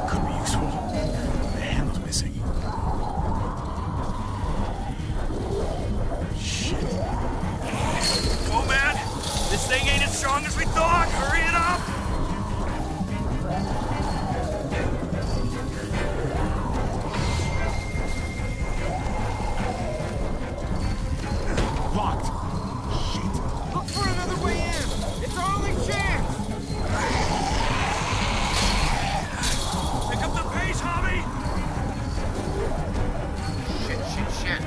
Could be useful. The handle's missing. Shit. Whoa, man! This thing ain't as strong as we thought! Hurry it up! Locked. Shit. Look for another way in! It's our only chance! Pick up the pace, Hobby! Shit.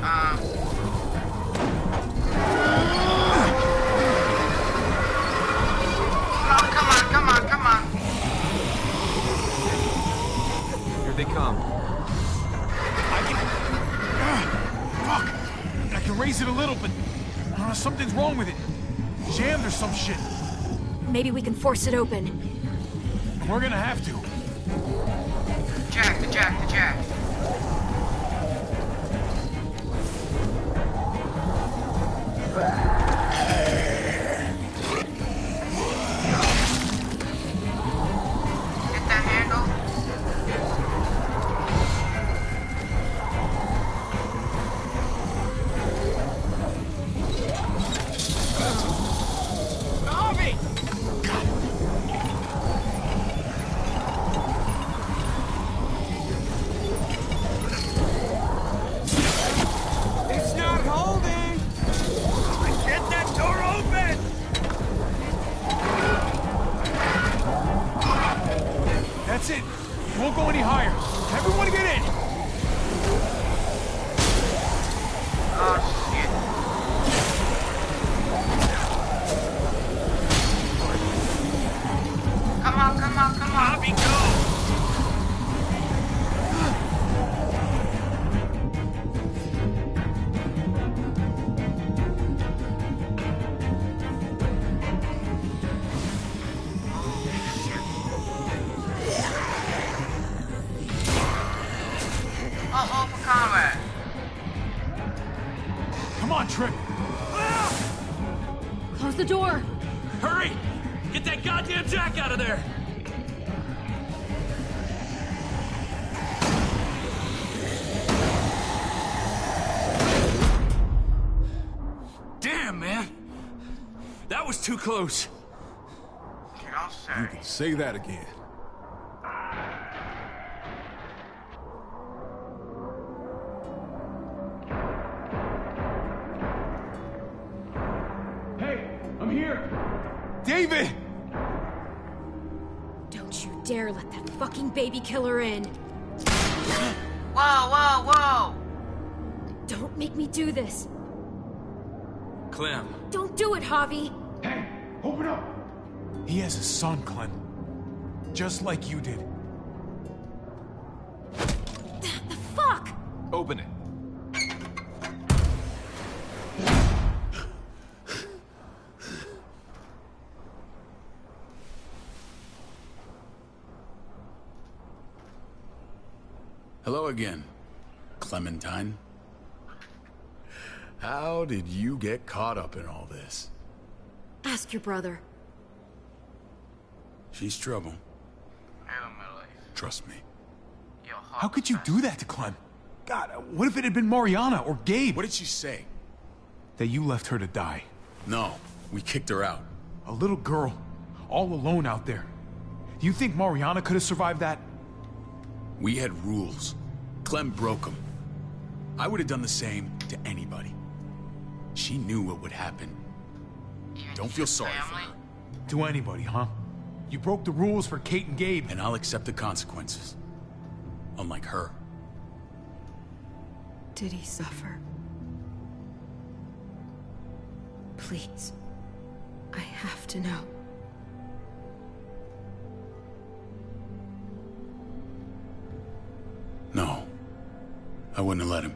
Come on. Here they come. Fuck! I can raise it a little, but something's wrong with it. Jammed or some shit. Maybe we can force it open. We're gonna have to. The jack. Get that handle? Harvey! It's not holding! Get that door open! That's it. Won't go any higher. Everyone get in. Oh, shit. Come on. Hobby, go! Oh, for Conrad. Come on, Trip. Close the door! Hurry! Get that goddamn jack out of there! Damn, man! That was too close. You don't say. You can say that again. Hey, I'm here. David! Don't you dare let that fucking baby killer in! Whoa! Don't make me do this! Clem. Don't do it, Javi! Hey, open up! He has a son, Clem. Just like you did. The fuck? Open it. Hello again, Clementine. How did you get caught up in all this? Ask your brother. She's trouble. Hell of my life. Trust me. Yo, How could you do that to Clem? God, what if it had been Mariana or Gabe? What did she say? That you left her to die. No, we kicked her out. A little girl, all alone out there. Do you think Mariana could have survived that? We had rules. Clem broke them. I would have done the same to anybody. She knew what would happen. Don't feel sorry for her. To anybody, huh? You broke the rules for Kate and Gabe. And I'll accept the consequences. Unlike her. Did he suffer? Please. I have to know. No. I wouldn't have let him.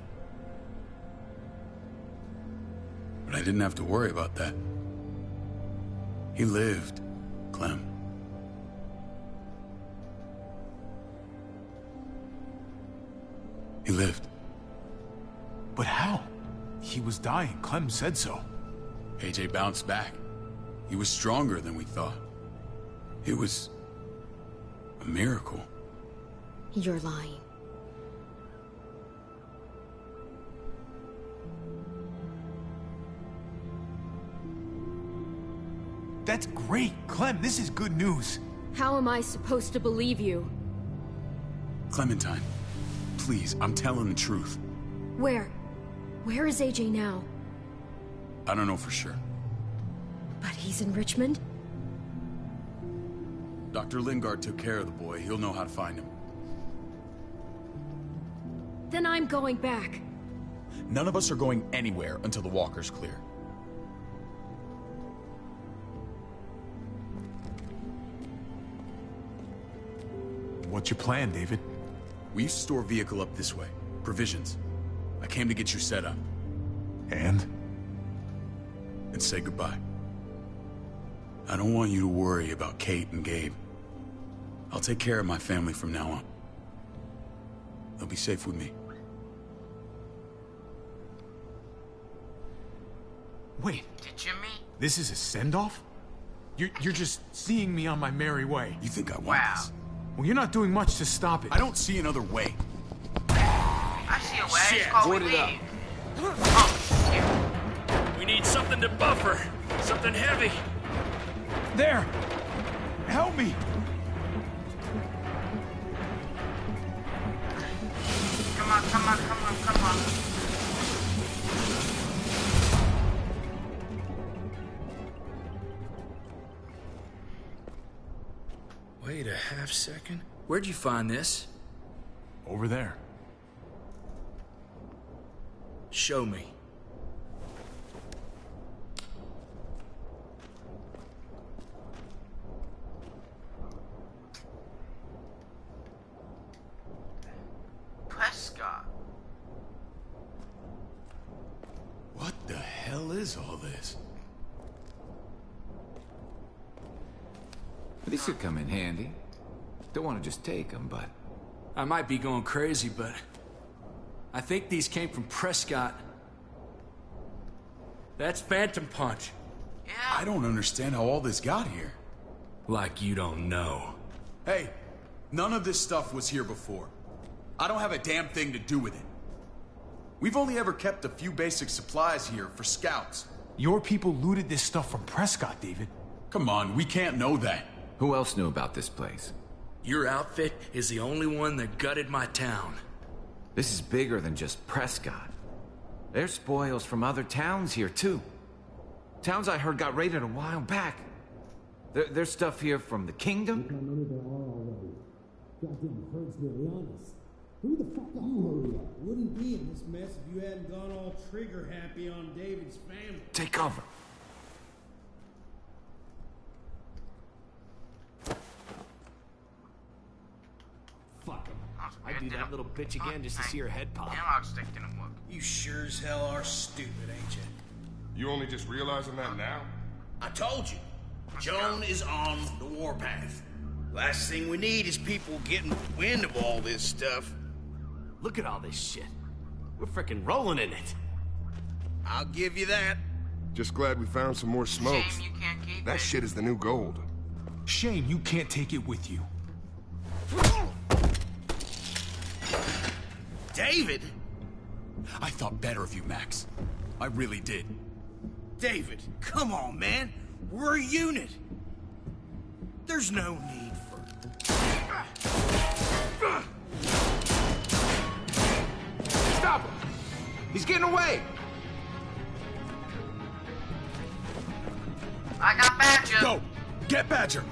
But I didn't have to worry about that. He lived, Clem. He lived. But how? He was dying. Clem said so. AJ bounced back. He was stronger than we thought. It was a miracle. You're lying. That's great. Clem, this is good news. How am I supposed to believe you? Clementine, please, I'm telling the truth. Where? Where is AJ now? I don't know for sure. But he's in Richmond? Dr. Lingard took care of the boy. He'll know how to find him. Then I'm going back. None of us are going anywhere until the walker's clear. What's your plan, David? We used to store a vehicle up this way. Provisions. I came to get you set up. And say goodbye. I don't want you to worry about Kate and Gabe. I'll take care of my family from now on. They'll be safe with me. Wait. Did you meet? This is a send-off? You're just seeing me on my merry way. You think I want this? Well, you're not doing much to stop it. I don't see another way. I see a way. Shit, It's called board we it up. leave. Oh, shit. We need something to buffer. Something heavy. There! Help me! Come on, come on, come on, come on. Wait a half second. Where'd you find this? Over there. Show me. Prescott. What the hell is all this? These could come in handy. Don't want to just take them, but... I might be going crazy, but... I think these came from Prescott. That's Phantom Punch. Yeah. I don't understand how all this got here. Like you don't know. Hey, none of this stuff was here before. I don't have a damn thing to do with it. We've only ever kept a few basic supplies here for scouts. Your people looted this stuff from Prescott, David. Come on, we can't know that. Who else knew about this place? Your outfit is the only one that gutted my town. This is bigger than just Prescott. There's spoils from other towns here, too. Towns I heard got raided a while back. There's stuff here from the kingdom. Who the fuck are you? Wouldn't be in this mess if you hadn't gone all trigger happy on David's family. Take cover. Fuck him. I'd do that little bitch again just to see her head pop. Analog stick didn't work. You sure as hell are stupid, ain't you? You only just realizing that now? I told you. Joan is on the warpath. Last thing we need is people getting wind of all this stuff. Look at all this shit. We're frickin' rolling in it. I'll give you that. Just glad we found some more smokes. Shame you can't keep That it. shit is the new gold. Shame you can't take it with you. David? I thought better of you, Max. I really did. David, come on, man. We're a unit. There's no need for... Stop him! He's getting away! I got Badger. Go! Get Badger!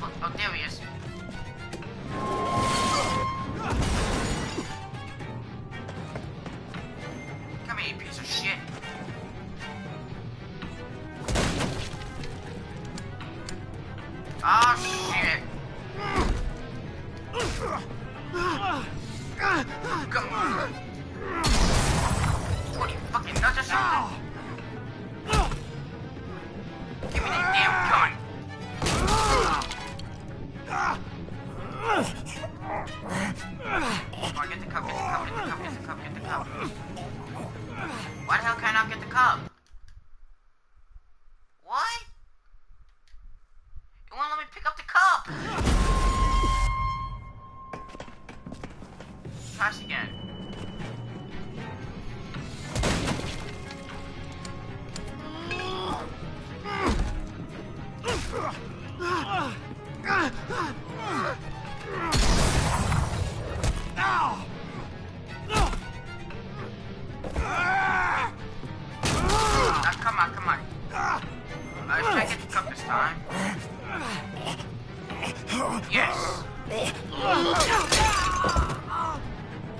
Oh, there he is. Come here, you piece of shit. Oh, shit. Come on. What, you fucking nuts or something? Give me that damn gun. cup, get the cup, get the cup, get the cup. Why the hell can I not get the cup? What? You won't let me pick up the cup. Try this again. Come on, come on. Should I get the cup this time? Yes.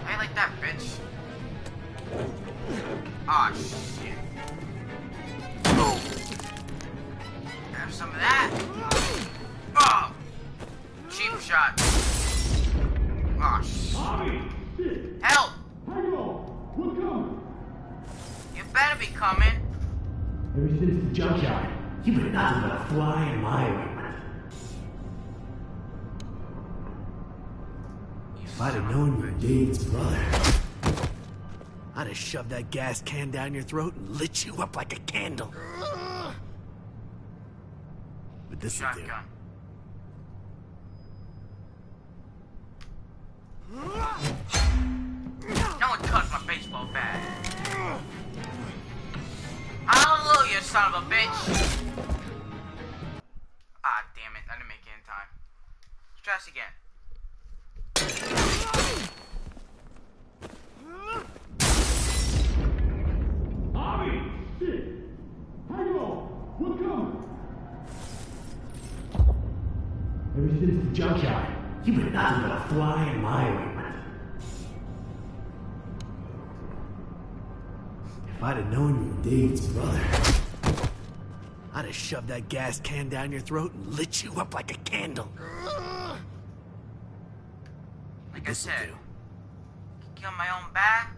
How you like that, bitch? Aw, shit. Have some of that. Oh! Cheap shot. Aw, shit. Help! You better be coming. Ever since the junkyard, you've been nothing but a fly in my ointment. If I'd have known you were David's brother, I'd have shoved that gas can down your throat and lit you up like a candle. But this will do. No one touched my baseball bat. Hallelujah, son of a bitch! Ah, damn it. I didn't make it in time. Let's try this again. Bobby! Shit! Hang on! We're coming! Ever since the junkyard, you've been nothing but a fly in my ointment. If I'd have known you were David's brother, I'd have shoved that gas can down your throat and lit you up like a candle. Like I said, kill my own bat?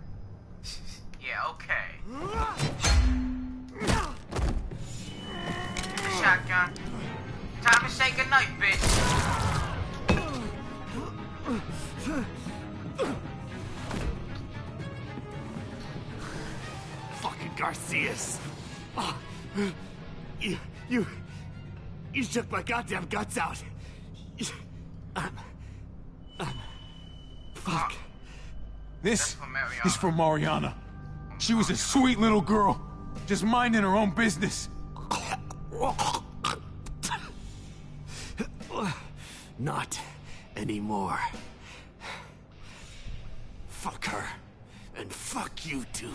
Yeah, okay. Here's the shotgun. Time to say goodnight, bitch. Fucking Garcias. Oh, you shook my goddamn guts out. Fuck. This is for Mariana. She was a sweet little girl, just minding her own business. Not anymore. Fuck her. And fuck you too.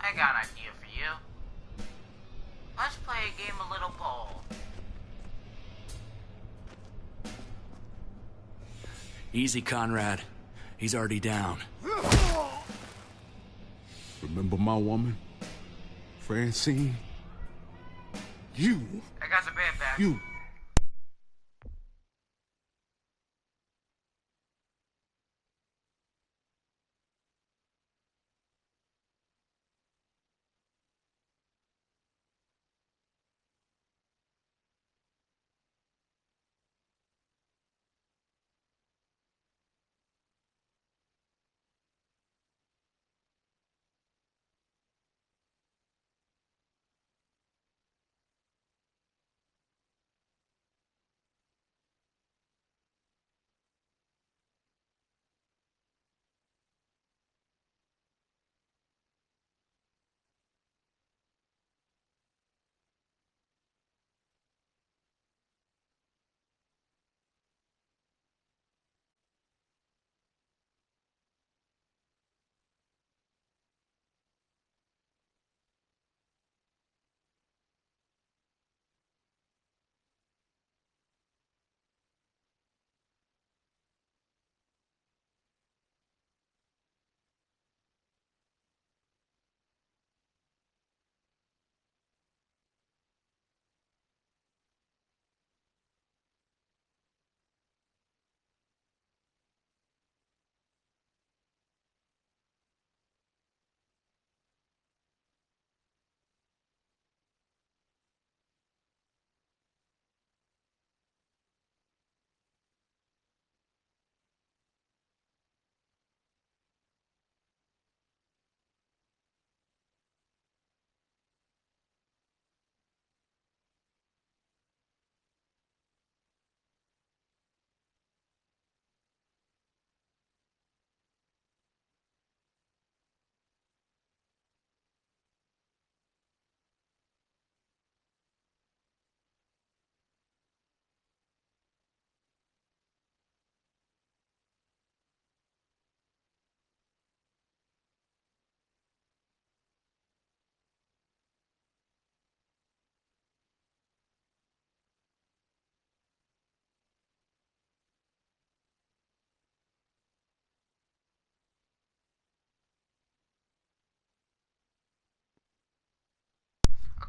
I got an idea for you. Let's play a game of little ball. Easy, Conrad. He's already down. Remember my woman? Francine? You! I got the band back. You!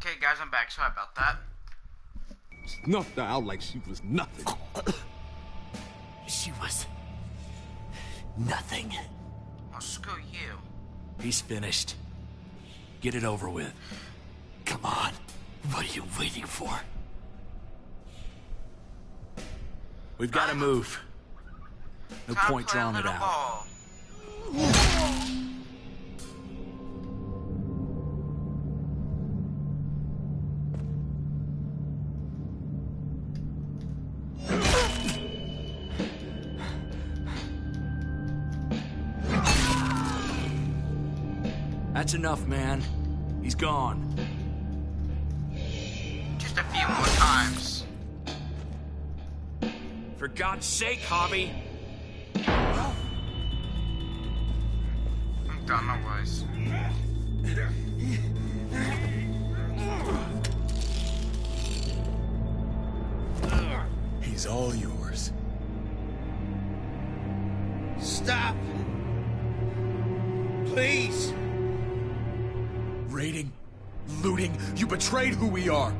Okay, guys, I'm back. Sorry about that. Snuffed her out like she was nothing. She was... nothing. Oh, screw you. He's finished. Get it over with. Come on. What are you waiting for? We've got to move. No point drawing it out. That's enough, man. He's gone. Just a few more times. For God's sake, Hobby. I'm done, no worries. He's all yours. Stop. Please. Raiding, looting, you betrayed who we are.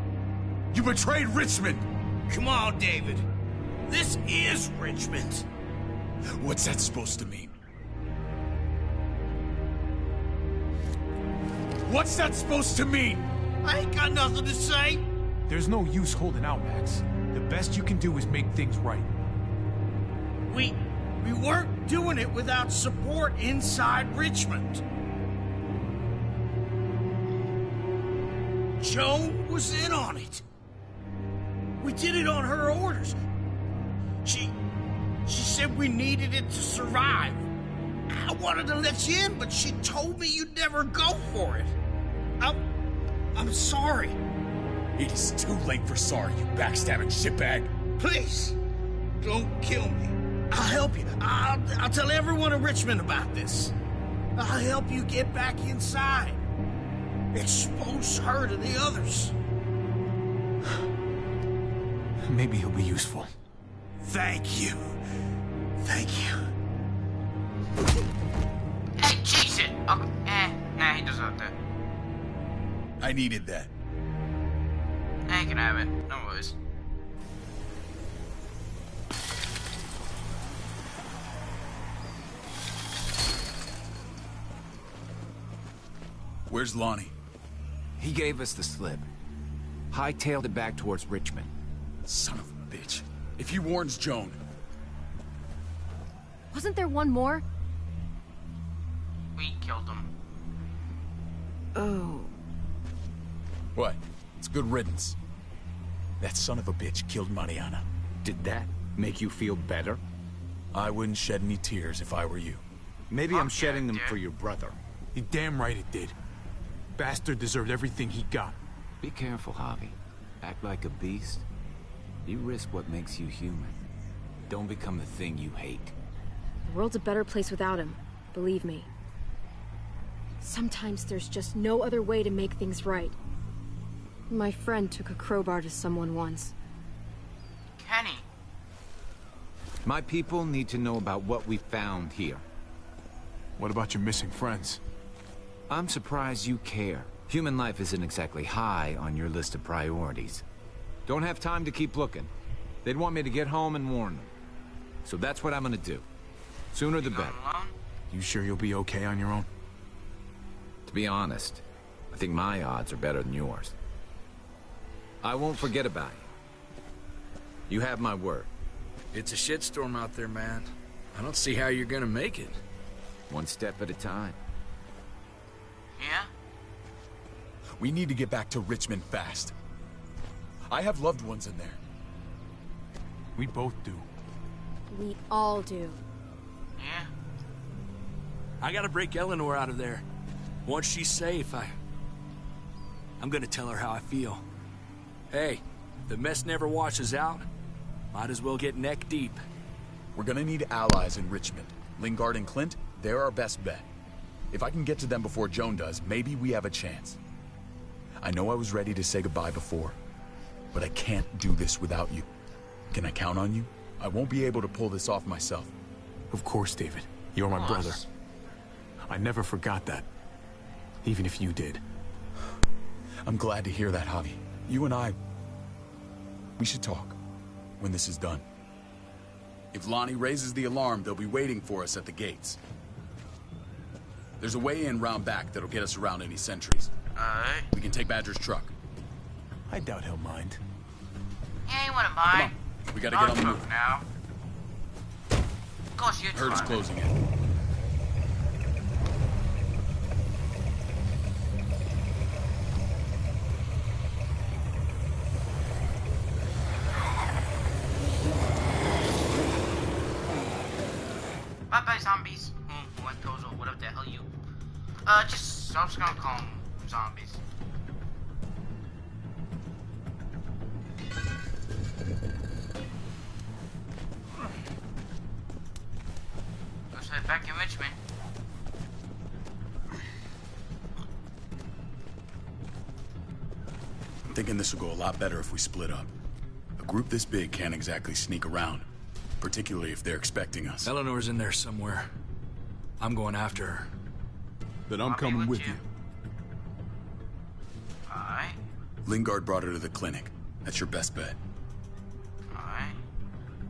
You betrayed Richmond. Come on, David. This is Richmond. What's that supposed to mean? What's that supposed to mean? I ain't got nothing to say. There's no use holding out, Max. The best you can do is make things right. We weren't doing it without support inside Richmond. Joan was in on it. We did it on her orders. She said we needed it to survive. I wanted to let you in, but she told me you'd never go for it. I'm sorry. It is too late for sorry, you backstabbing shitbag. Please, don't kill me. I'll help you. I'll tell everyone in Richmond about this. I'll help you get back inside. Expose her to the others. Maybe he'll be useful. Thank you. Thank you. Hey, cheese it! Oh, nah, he deserved that. I needed that. Nah, he can have it. No worries. Where's Lonnie? He gave us the slip. Hightailed it back towards Richmond. Son of a bitch. If he warns Joan... Wasn't there one more? We killed him. Oh. What? It's good riddance. That son of a bitch killed Mariana. Did that make you feel better? I wouldn't shed any tears if I were you. Maybe I'm shedding them for your brother. You're damn right it did. Bastard deserved everything he got. Be careful, Javi. Act like a beast. You risk what makes you human. Don't become the thing you hate. The world's a better place without him, believe me. Sometimes there's just no other way to make things right. My friend took a crowbar to someone once. Kenny. My people need to know about what we found here. What about your missing friends? I'm surprised you care. Human life isn't exactly high on your list of priorities. Don't have time to keep looking. They'd want me to get home and warn them. So that's what I'm gonna do. Sooner the better. You sure you'll be okay on your own? To be honest, I think my odds are better than yours. I won't forget about you. You have my word. It's a shitstorm out there, man. I don't see how you're gonna make it. One step at a time. Yeah? We need to get back to Richmond fast. I have loved ones in there. We both do. We all do. Yeah? I gotta break Eleanor out of there. Once she's safe, I'm gonna tell her how I feel. Hey, if the mess never washes out, might as well get neck deep. We're gonna need allies in Richmond. Lingard and Clint, they're our best bet. If I can get to them before Joan does, maybe we have a chance. I know I was ready to say goodbye before, but I can't do this without you. Can I count on you? I won't be able to pull this off myself. Of course, David. You're my brother. I never forgot that. Even if you did. I'm glad to hear that, Javi. You and I... we should talk when this is done. If Lonnie raises the alarm, they'll be waiting for us at the gates. There's a way in round back that'll get us around any sentries. Alright. We can take Badger's truck. I doubt he'll mind. Yeah, he wouldn't mind. Come on. We gotta get on the move. Now. Of course you're Herd's closing in. Bye-bye, zombies. Lentos or whatever the hell you... I'm just gonna call them zombies. Let's head back in Richmond. I'm thinking this will go a lot better if we split up. A group this big can't exactly sneak around, particularly if they're expecting us. Eleanor's in there somewhere. I'm going after her. Then I'm coming with you. Alright. Lingard brought her to the clinic. That's your best bet. Alright.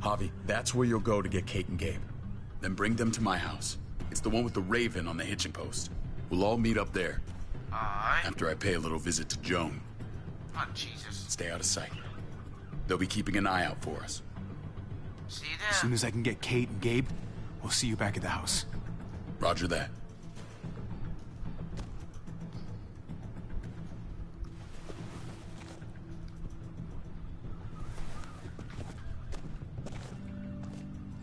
Javi, that's where you'll go to get Kate and Gabe. Then bring them to my house. It's the one with the Raven on the hitching post. We'll all meet up there. Alright. After I pay a little visit to Joan. Oh, Jesus. Stay out of sight. They'll be keeping an eye out for us. See you there. As soon as I can get Kate and Gabe, we'll see you back at the house. Roger that.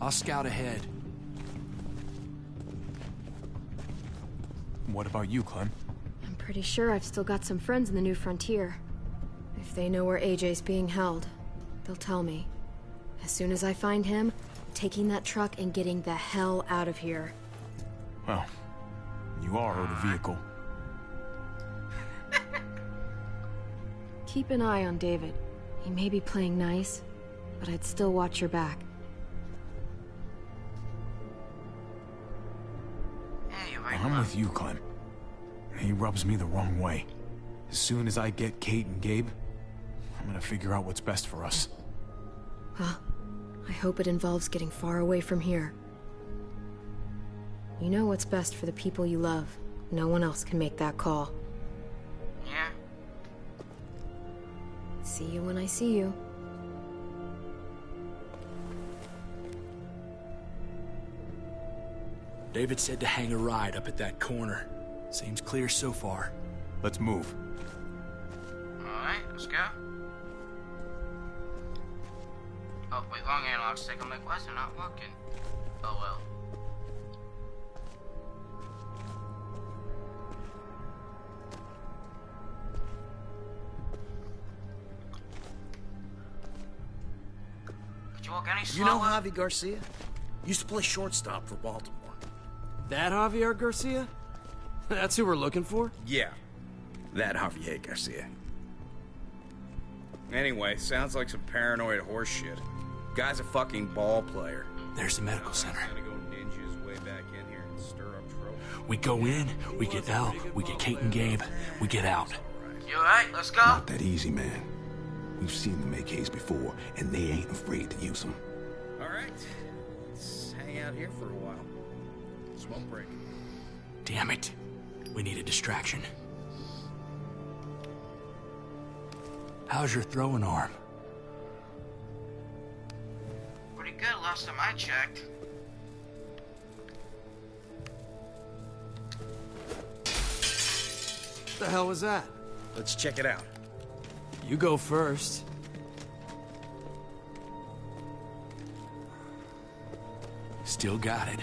I'll scout ahead. What about you, Clem? I'm pretty sure I've still got some friends in the New Frontier. If they know where AJ's being held, they'll tell me. As soon as I find him, taking that truck and getting the hell out of here. Well, you are owed a vehicle. Keep an eye on David. He may be playing nice, but I'd still watch your back. I'm with you, Clem. He rubs me the wrong way. As soon as I get Kate and Gabe, I'm gonna figure out what's best for us. Well, I hope it involves getting far away from here. You know what's best for the people you love. No one else can make that call. Yeah. See you when I see you. David said to hang a ride up at that corner. Seems clear so far. Let's move. Alright, let's go. Oh, wait, wrong analog stick. I'm like, why is it not working? Oh, well. Could you walk any slower? You know Javi Garcia? Used to play shortstop for Baltimore. That Javier Garcia? That's who we're looking for? Yeah, that Javier Garcia. Anyway, sounds like some paranoid horse shit. Guy's a fucking ball player. There's the medical center. Gonna go ninja his way back in here and stir up trouble. We go in, we get Elle, we get Kate and Gabe, we get out. You alright? Let's go. Not that easy, man. We've seen them AKs before, and they ain't afraid to use them. Alright, let's hang out here for a while. Smoke break. Damn it. We need a distraction. How's your throwing arm? Pretty good last time I checked. What the hell was that? Let's check it out. You go first. Still got it.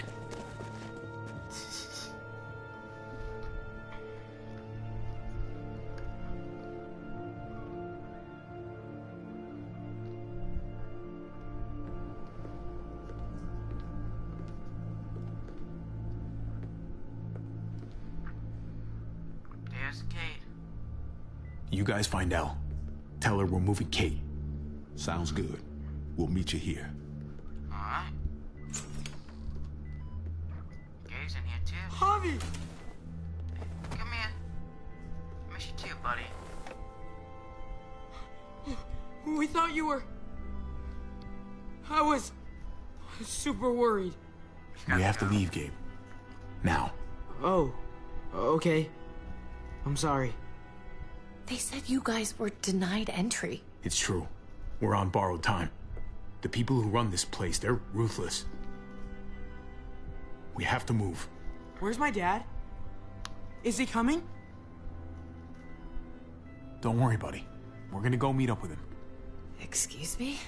There's Kate. You guys find Elle. Tell her we're moving Kate. Sounds good. We'll meet you here. Alright. Gabe's in here too. Javi! Come here. Miss you too, buddy. We thought you were... I was super worried. We have to leave, Gabe. Now. Oh, okay. I'm sorry. They said you guys were denied entry. It's true. We're on borrowed time. The people who run this place, they're ruthless. We have to move. Where's my dad? Is he coming? Don't worry, buddy. We're gonna go meet up with him. Excuse me?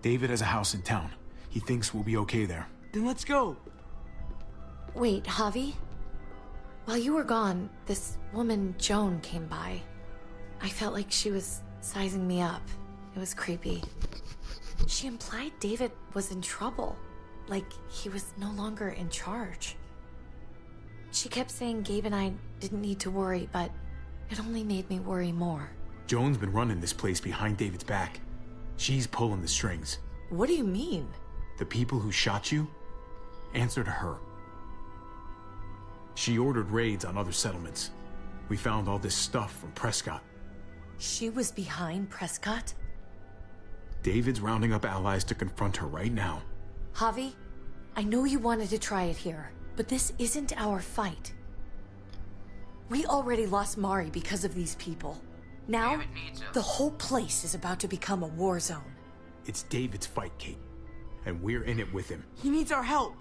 David has a house in town. He thinks we'll be okay there. Then let's go. Wait, Javi? While you were gone, this woman, Joan, came by. I felt like she was sizing me up. It was creepy. She implied David was in trouble. Like he was no longer in charge. She kept saying Gabe and I didn't need to worry, but it only made me worry more. Joan's been running this place behind David's back. She's pulling the strings. What do you mean? The people who shot you answered her. She ordered raids on other settlements. We found all this stuff from Prescott. She was behind Prescott? David's rounding up allies to confront her right now. Javi, I know you wanted to try it here, but this isn't our fight. We already lost Mari because of these people. Now, the whole place is about to become a war zone. It's David's fight, Kate. And we're in it with him. He needs our help.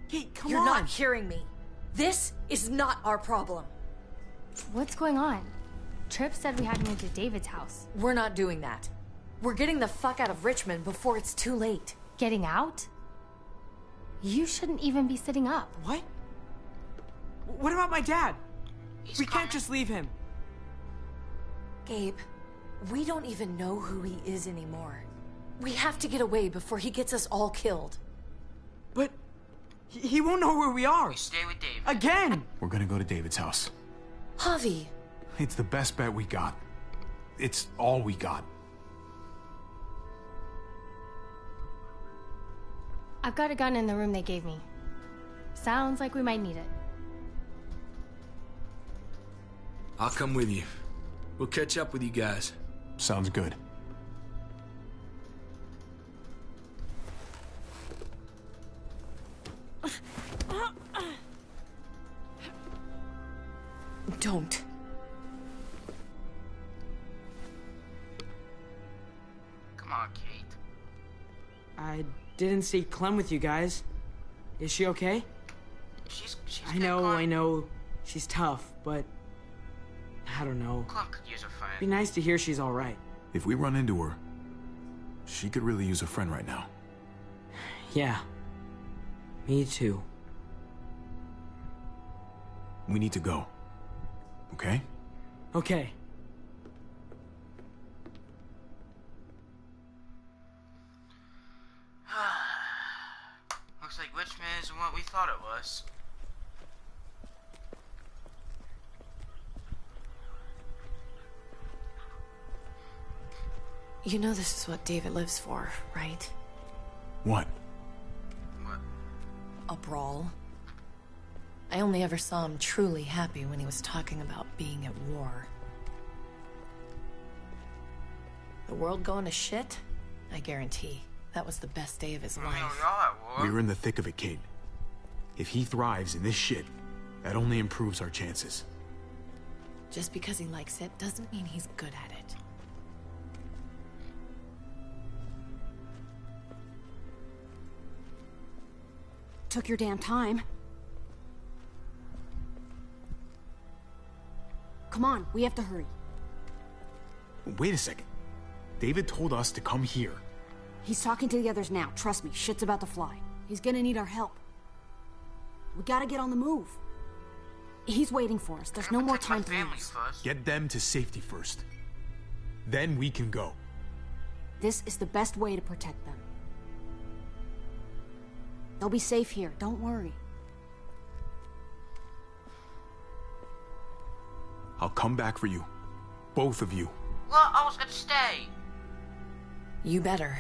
Kate, come on. You're not hearing me. This is not our problem. What's going on? Tripp said we had to move to David's house. We're not doing that. We're getting the fuck out of Richmond before it's too late. Getting out? You shouldn't even be sitting up. What? What about my dad? We can't just leave him. Gabe, we don't even know who he is anymore. We have to get away before he gets us all killed. But he won't know where we are. We stay with David. Again! We're gonna go to David's house. Javi. It's the best bet we got. It's all we got. I've got a gun in the room they gave me. Sounds like we might need it. I'll come with you. We'll catch up with you guys. Sounds good. Don't. Come on, Kate. I didn't see Clem with you guys. Is she okay? She's I know. She's tough, but... I don't know. Clem could use a friend. Be nice to hear she's alright. If we run into her, she could really use a friend right now. Yeah. Me too. We need to go. Okay? Okay. Looks like Richmond isn't what we thought it was. You know this is what David lives for, right? What? What? A brawl. I only ever saw him truly happy when he was talking about being at war. The world going to shit? I guarantee. That was the best day of his life. We all at war. We're in the thick of it, Kate. If he thrives in this shit, that only improves our chances. Just because he likes it doesn't mean he's good at it. Took your damn time. Come on, we have to hurry. Wait a second. David told us to come here. He's talking to the others now. Trust me, shit's about to fly. He's gonna need our help. We gotta get on the move. He's waiting for us. There's no more time to lose. Get them to safety first. Then we can go. This is the best way to protect them. They'll be safe here. Don't worry. I'll come back for you. Both of you. Well, I was gonna stay. You better.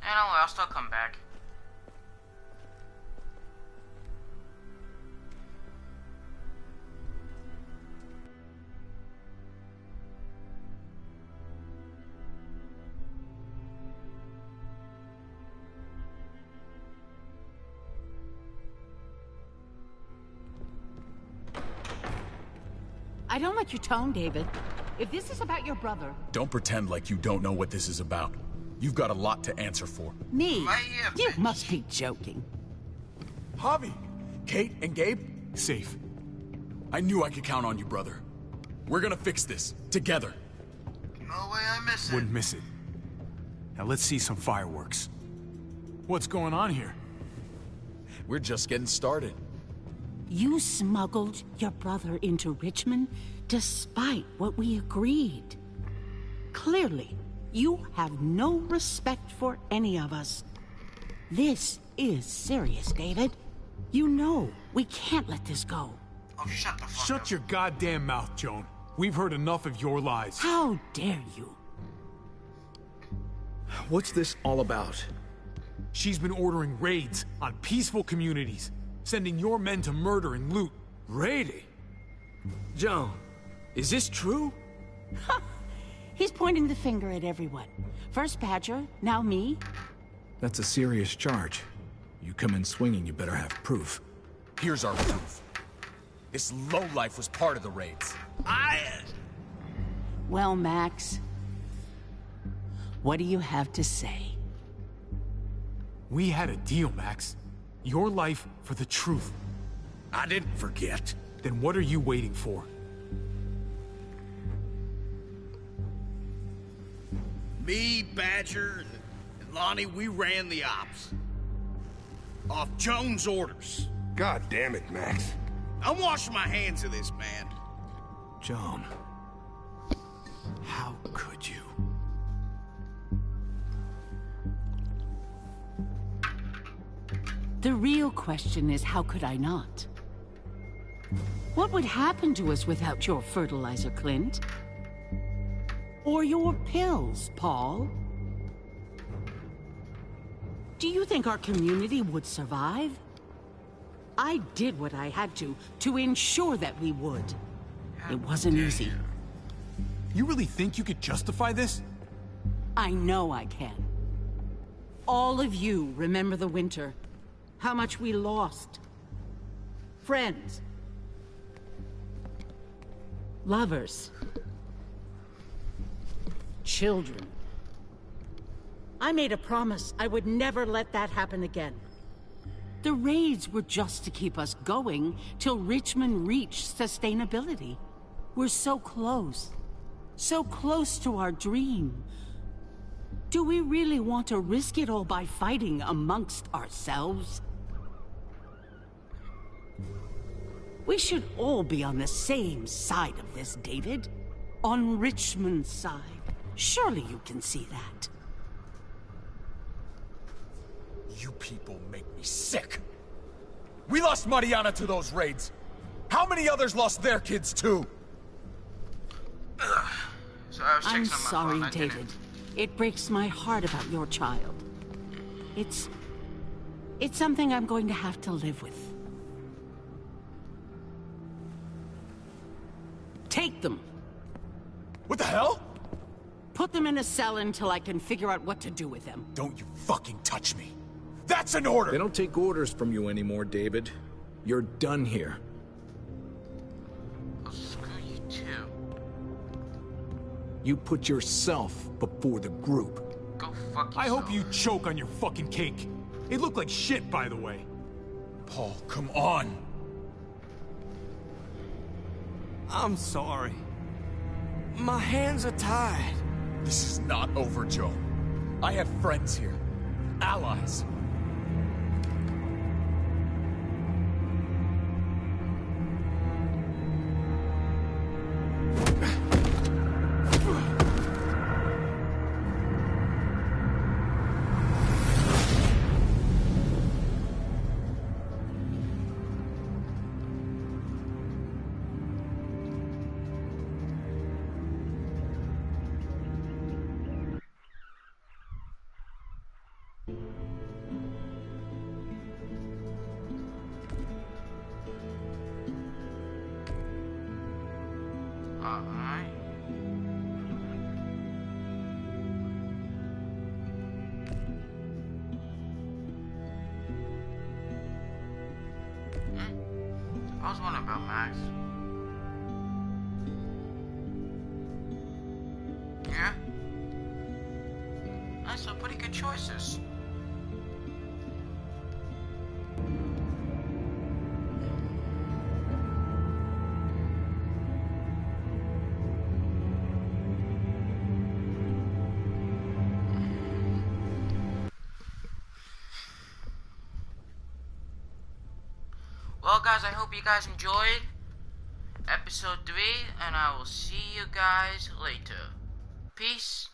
I know, I'll still come back. I don't like your tone, David. If this is about your brother... Don't pretend like you don't know what this is about. You've got a lot to answer for. Me? You must be joking. Javi! Kate and Gabe? Safe. I knew I could count on you, brother. We're gonna fix this. Together. No way I miss it. Wouldn't miss it. Now let's see some fireworks. What's going on here? We're just getting started. You smuggled your brother into Richmond despite what we agreed. Clearly, you have no respect for any of us. This is serious, David. You know we can't let this go. Oh, shut the fuck up. Shut your goddamn mouth, Joan. We've heard enough of your lies. How dare you? What's this all about? She's been ordering raids on peaceful communities, sending your men to murder and loot. Raiding? Joan, is this true? He's pointing the finger at everyone. First Badger, now me. That's a serious charge. You come in swinging, you better have proof. Here's our proof. This lowlife was part of the raids. Well, Max, what do you have to say? We had a deal, Max. Your life for the truth. I didn't forget. Then what are you waiting for? Me, Badger, and Lonnie, we ran the ops. Off Jones' orders. God damn it, Max. I'm washing my hands of this, man. Joan, how could you? The real question is, how could I not? What would happen to us without your fertilizer, Clint? Or your pills, Paul? Do you think our community would survive? I did what I had to ensure that we would. It wasn't easy. You really think you could justify this? I know I can. All of you remember the winter. How much we lost. Friends. Lovers. Children. I made a promise I would never let that happen again. The raids were just to keep us going till Richmond reached sustainability. We're so close. So close to our dream. Do we really want to risk it all by fighting amongst ourselves? We should all be on the same side of this, David. On Richmond's side. Surely you can see that. You people make me sick. We lost Mariana to those raids. How many others lost their kids too? So I was I'm texting on my sorry, phone, I David. didn't. It breaks my heart about your child. It's something I'm going to have to live with. Take them. What the hell? Put them in a cell until I can figure out what to do with them. Don't you fucking touch me. That's an order! They don't take orders from you anymore, David. You're done here. Well, screw you too. You put yourself before the group. Go fuck yourself. I hope you choke on your fucking cake. It looked like shit, by the way. Paul, come on. I'm sorry. My hands are tied. This is not over, Joe. I have friends here. Allies. Alright. I was wondering about Max. some pretty good choices. Well, guys, I hope you guys enjoyed episode 3, and I will see you guys later. Peace.